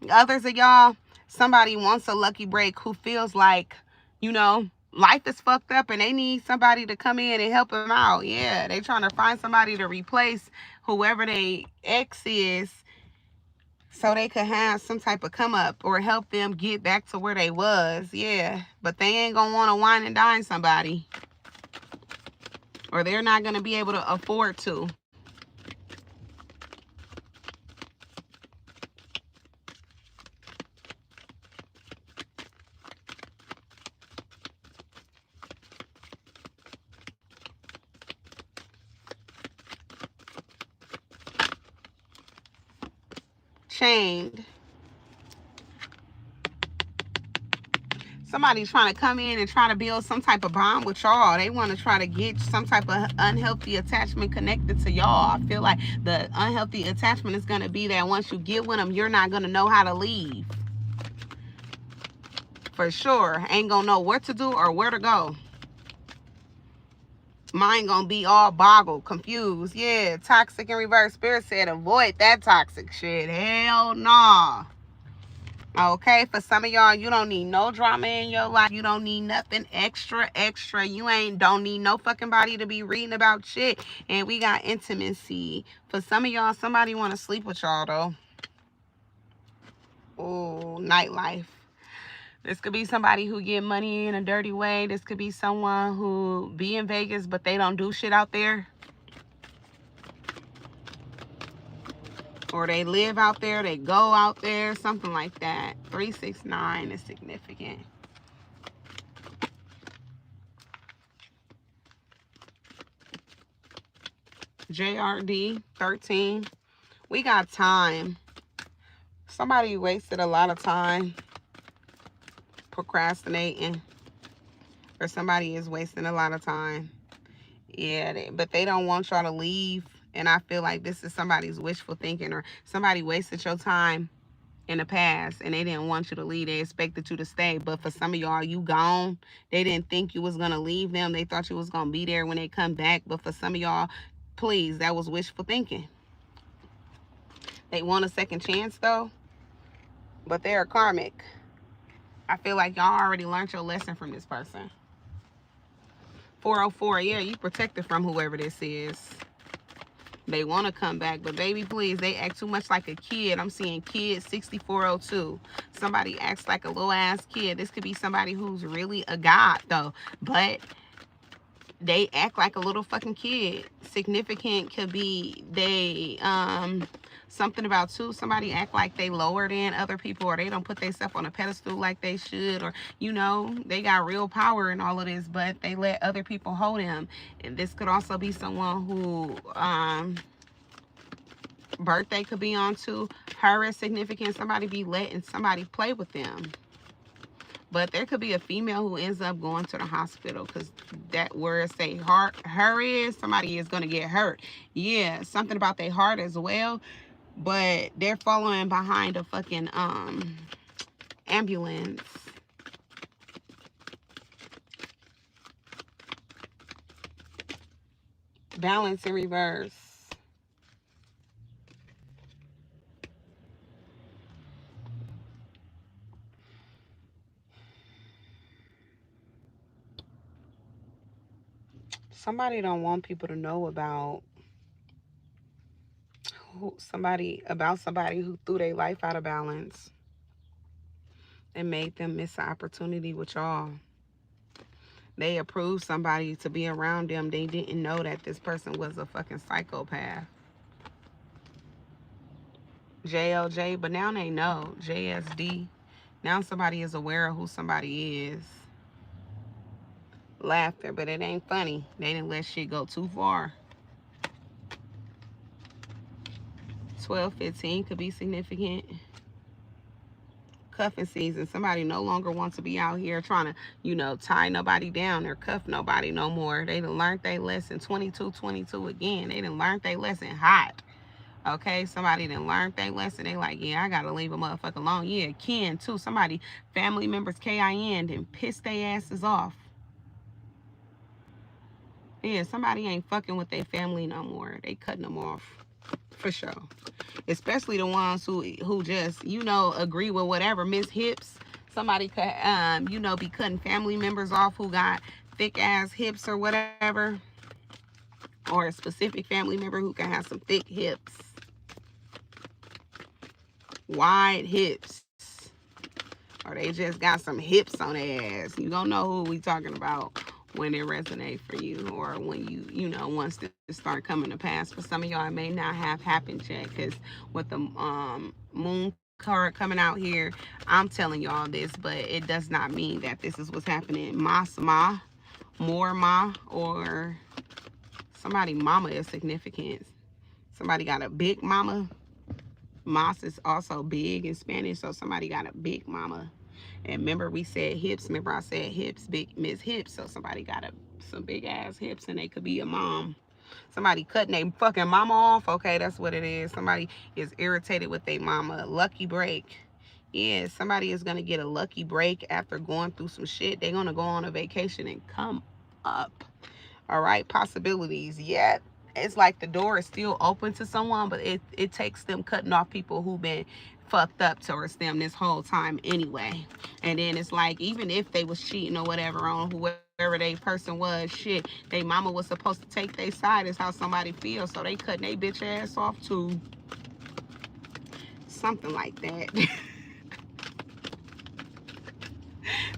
Others of y'all, somebody wants a lucky break who feels like, you know, life is fucked up and they need somebody to come in and help them out. Yeah, they trying to find somebody to replace whoever they ex is so they could have some type of come up or help them get back to where they was. Yeah, but they ain't gonna want to wine and dine somebody, or they're not gonna be able to afford to. Chained. Somebody's trying to come in and try to build some type of bond with y'all. They want to try to get some type of unhealthy attachment connected to y'all. I feel like the unhealthy attachment is going to be that once you get with them, you're not going to know how to leave. For sure. Ain't going to know what to do or where to go. Mind gonna be all boggled, confused. Yeah, toxic in reverse. Spirit said avoid that toxic shit. Hell nah. Okay, for some of y'all, you don't need no drama in your life. You don't need nothing extra. You don't need no fucking body to be reading about shit. And we got intimacy. For some of y'all, somebody want to sleep with y'all though. Oh, nightlife. This could be somebody who get money in a dirty way. This could be someone who be in Vegas, but they don't do shit out there. Or they live out there, they go out there, something like that. 369 is significant. JRD, 13. We got time. Somebody wasted a lot of time procrastinating, or somebody is wasting a lot of time. Yeah, but they don't want y'all to leave. And I feel like this is somebody's wishful thinking, or somebody wasted your time in the past and they didn't want you to leave. They expected you to stay. But for some of y'all, you gone. They didn't think you was gonna leave them. They thought you was gonna be there when they come back. But for some of y'all, please, that was wishful thinking. They want a second chance though, but they're karmic. I feel like y'all already learned your lesson from this person. 404, yeah, you protected from whoever this is. They want to come back, but baby, please, they act too much like a kid. I'm seeing kid 6402. Somebody acts like a little ass kid. This could be somebody who's really a god though, but they act like a little fucking kid. Significant could be they something about too, somebody act like they lower than other people, or they don't put themselves on a pedestal like they should, or you know, they got real power in all of this, but they let other people hold them. And this could also be someone who birthday could be on too. Her is significant. Somebody be letting somebody play with them. But there could be a female who ends up going to the hospital, because that where it say heart, her is, somebody is going to get hurt. Yeah, something about their heart as well. But they're following behind a fucking ambulance. Balance in reverse. Somebody don't want people to know about somebody who threw their life out of balance and made them miss an opportunity with y'all. They approved somebody to be around them. They didn't know that this person was a fucking psychopath. JLJ, but now they know. JSD. Now somebody is aware of who somebody is. Laughter, but it ain't funny. They didn't let shit go too far. 12-15 could be significant. Cuffing season. Somebody no longer wants to be out here trying to, you know, tie nobody down or cuff nobody no more. They done learned their lesson. 22-22 again. They done learned their lesson hot. Okay, somebody done learned their lesson. They like, yeah, I gotta leave a motherfucker alone. Yeah, kin too. Somebody, family members, KIN, done piss their asses off. Yeah, somebody ain't fucking with their family no more. They cutting them off. For sure. Especially the ones who just, you know, agree with whatever. Miss Hips, somebody could, you know, be cutting family members off who got thick ass hips or whatever. Or a specific family member who can have some thick hips. Wide hips. Or they just got some hips on their ass. You don't know who we talking about when it resonates for you, or when you know, wants to start coming to pass. For some of y'all, it may not have happened yet, because with the moon card coming out here, I'm telling y'all this, but it does not mean that this is what's happening. Masma, more ma, or somebody mama is significant. Somebody got a big mama. Mas is also big in Spanish, so somebody got a big mama. And remember we said hips. Remember I said hips, big Miss Hips. So somebody got some big ass hips, and they could be a mom. Somebody cutting their fucking mama off. Okay, that's what it is. Somebody is irritated with their mama. Lucky break. Yeah, somebody is going to get a lucky break after going through some shit. They're going to go on a vacation and come up. All right, possibilities. Yeah, it's like the door is still open to someone, but it takes them cutting off people who've been fucked up towards them this whole time anyway. And then it's like, even if they was cheating or whatever on whoever they person was, shit, they mama was supposed to take their side, is how somebody feels, so they cutting their bitch ass off too. Something like that.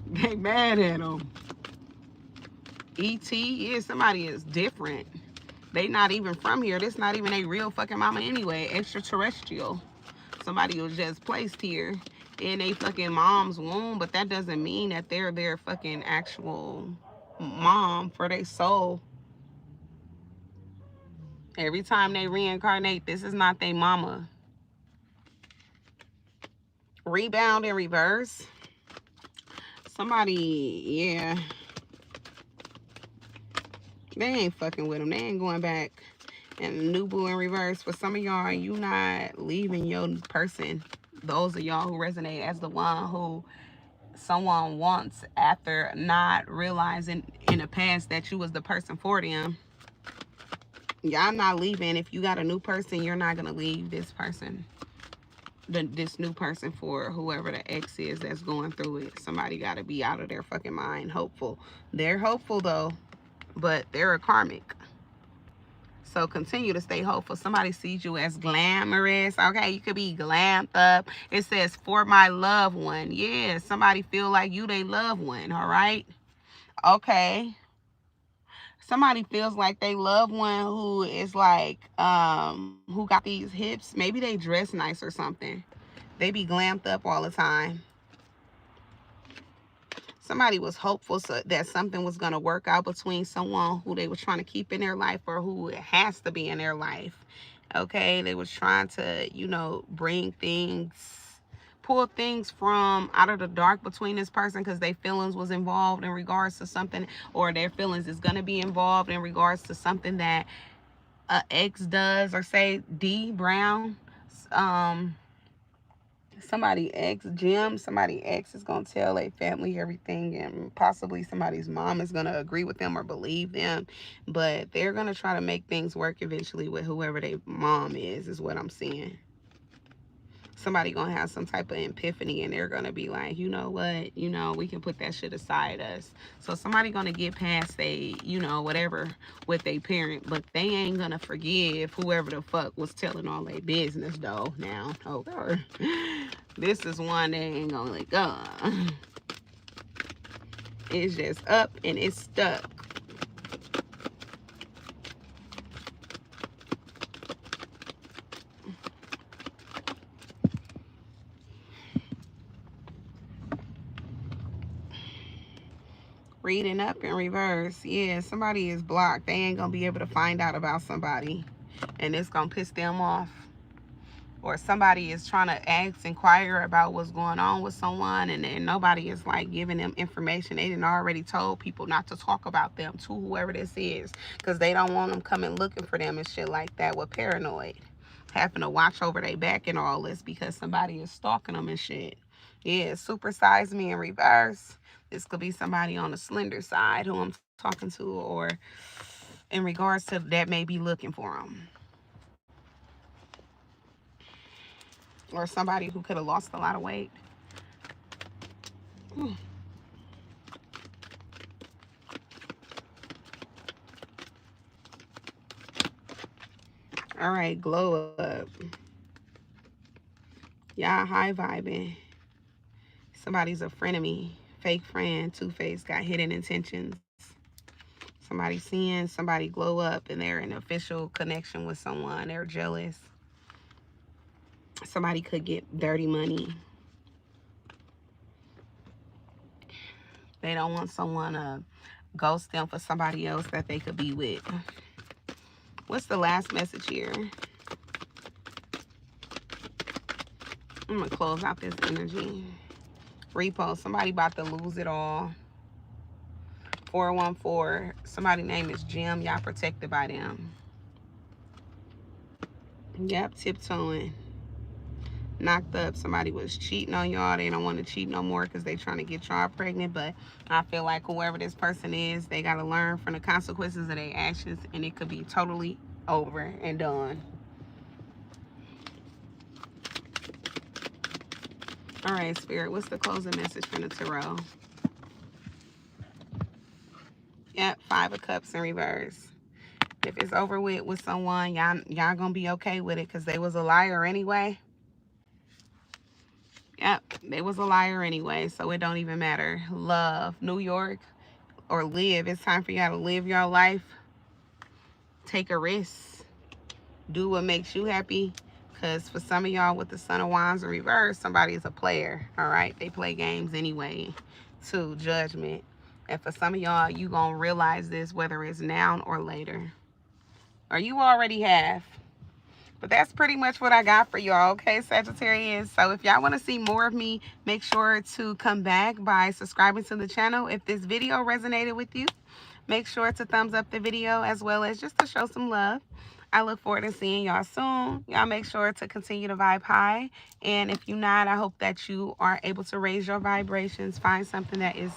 They mad at them. ET, yeah, somebody is different. They not even from here. This not even a real fucking mama anyway. Extraterrestrial. Somebody was just placed here in a fucking mom's womb, but that doesn't mean that they're their fucking actual mom for their soul. Every time they reincarnate, this is not their mama. Rebound in reverse. Somebody, yeah. They ain't fucking with them. They ain't going back. And new boo in reverse. For some of y'all, you not leaving your person. Those of y'all who resonate as the one who someone wants after not realizing in the past that you was the person for them. Y'all not leaving. If you got a new person, you're not gonna leave this person. This new person for whoever the ex is that's going through it. Somebody got to be out of their fucking mind hopeful. They're hopeful though, but they're a karmic. So continue to stay hopeful. Somebody sees you as glamorous. Okay, you could be glammed up. It says for my loved one. Yeah, somebody feel like you they loved one. All right. Okay. Somebody feels like they loved one who is like who got these hips. Maybe they dress nice or something. They be glammed up all the time. Somebody was hopeful that something was going to work out between someone who they were trying to keep in their life or who it has to be in their life. Okay, they was trying to, bring things, pull things from out of the dark between this person because their feelings was involved in regards to something, or their feelings is going to be involved in regards to something that a ex does, or say D Brown, um somebody ex Jim, somebody ex is gonna tell a family everything, and possibly somebody's mom is gonna agree with them or believe them, but they're gonna try to make things work eventually with whoever their mom is what I'm seeing. Somebody gonna have some type of epiphany and they're gonna be like, you know what, we can put that shit aside us. So somebody gonna get past whatever with their parent, but they ain't gonna forgive whoever the fuck was telling all their business though. Now, okay, this is one they ain't gonna let go. It's just up and it's stuck. Reading up in reverse. Yeah, somebody is blocked. They ain't gonna be able to find out about somebody, and it's gonna piss them off. Or somebody is trying to inquire about what's going on with someone, and then nobody is like giving them information. They didn't already told people not to talk about them to whoever this is, because they don't want them coming looking for them and shit like that. With paranoid, having to watch over their back and all this because somebody is stalking them and shit. Yeah, supersize me in reverse. This could be somebody on the slender side who I'm talking to, or in regards to that may be looking for them. Or somebody who could have lost a lot of weight. All right, glow up. Y'all high vibing. Somebody's a frenemy, fake friend, two-faced, got hidden intentions. Somebody seeing somebody glow up and they're in official connection with someone. They're jealous. Somebody could get dirty money. They don't want someone to ghost them for somebody else that they could be with. What's the last message here? I'm going to close out this energy. Repo. Somebody about to lose it all. 414. Somebody's name is Jim. Y'all protected by them. Yep, tiptoeing. Knocked up. Somebody was cheating on y'all. They don't want to cheat no more because they trying to get y'all pregnant. But I feel like whoever this person is, they got to learn from the consequences of their actions, and it could be totally over and done. All right, Spirit, what's the closing message from the tarot? Yep, 5 of Cups in reverse. If it's over with someone, y'all gonna be okay with it because they was a liar anyway. Yep, they was a liar anyway, so it don't even matter. Love, New York, or live. It's time for y'all to live your life. Take a risk. Do what makes you happy. Because for some of y'all with the Son of Wands in reverse, somebody is a player, all right? They play games anyway, too. Judgment. And for some of y'all, you going to realize this whether it's now or later. Or you already have. But that's pretty much what I got for y'all, okay, Sagittarius? So if y'all want to see more of me, make sure to come back by subscribing to the channel. If this video resonated with you, make sure to thumbs up the video, as well as just to show some love. I look forward to seeing y'all soon. Y'all make sure to continue to vibe high. And if you're not, I hope that you are able to raise your vibrations, find something that is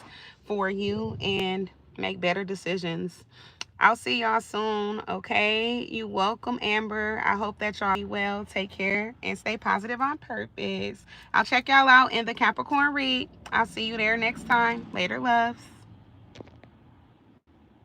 for you, and make better decisions. I'll see y'all soon, okay? You welcome, Amber. I hope that y'all be well. Take care and stay positive on purpose. I'll check y'all out in the Capricorn read. I'll see you there next time. Later, loves.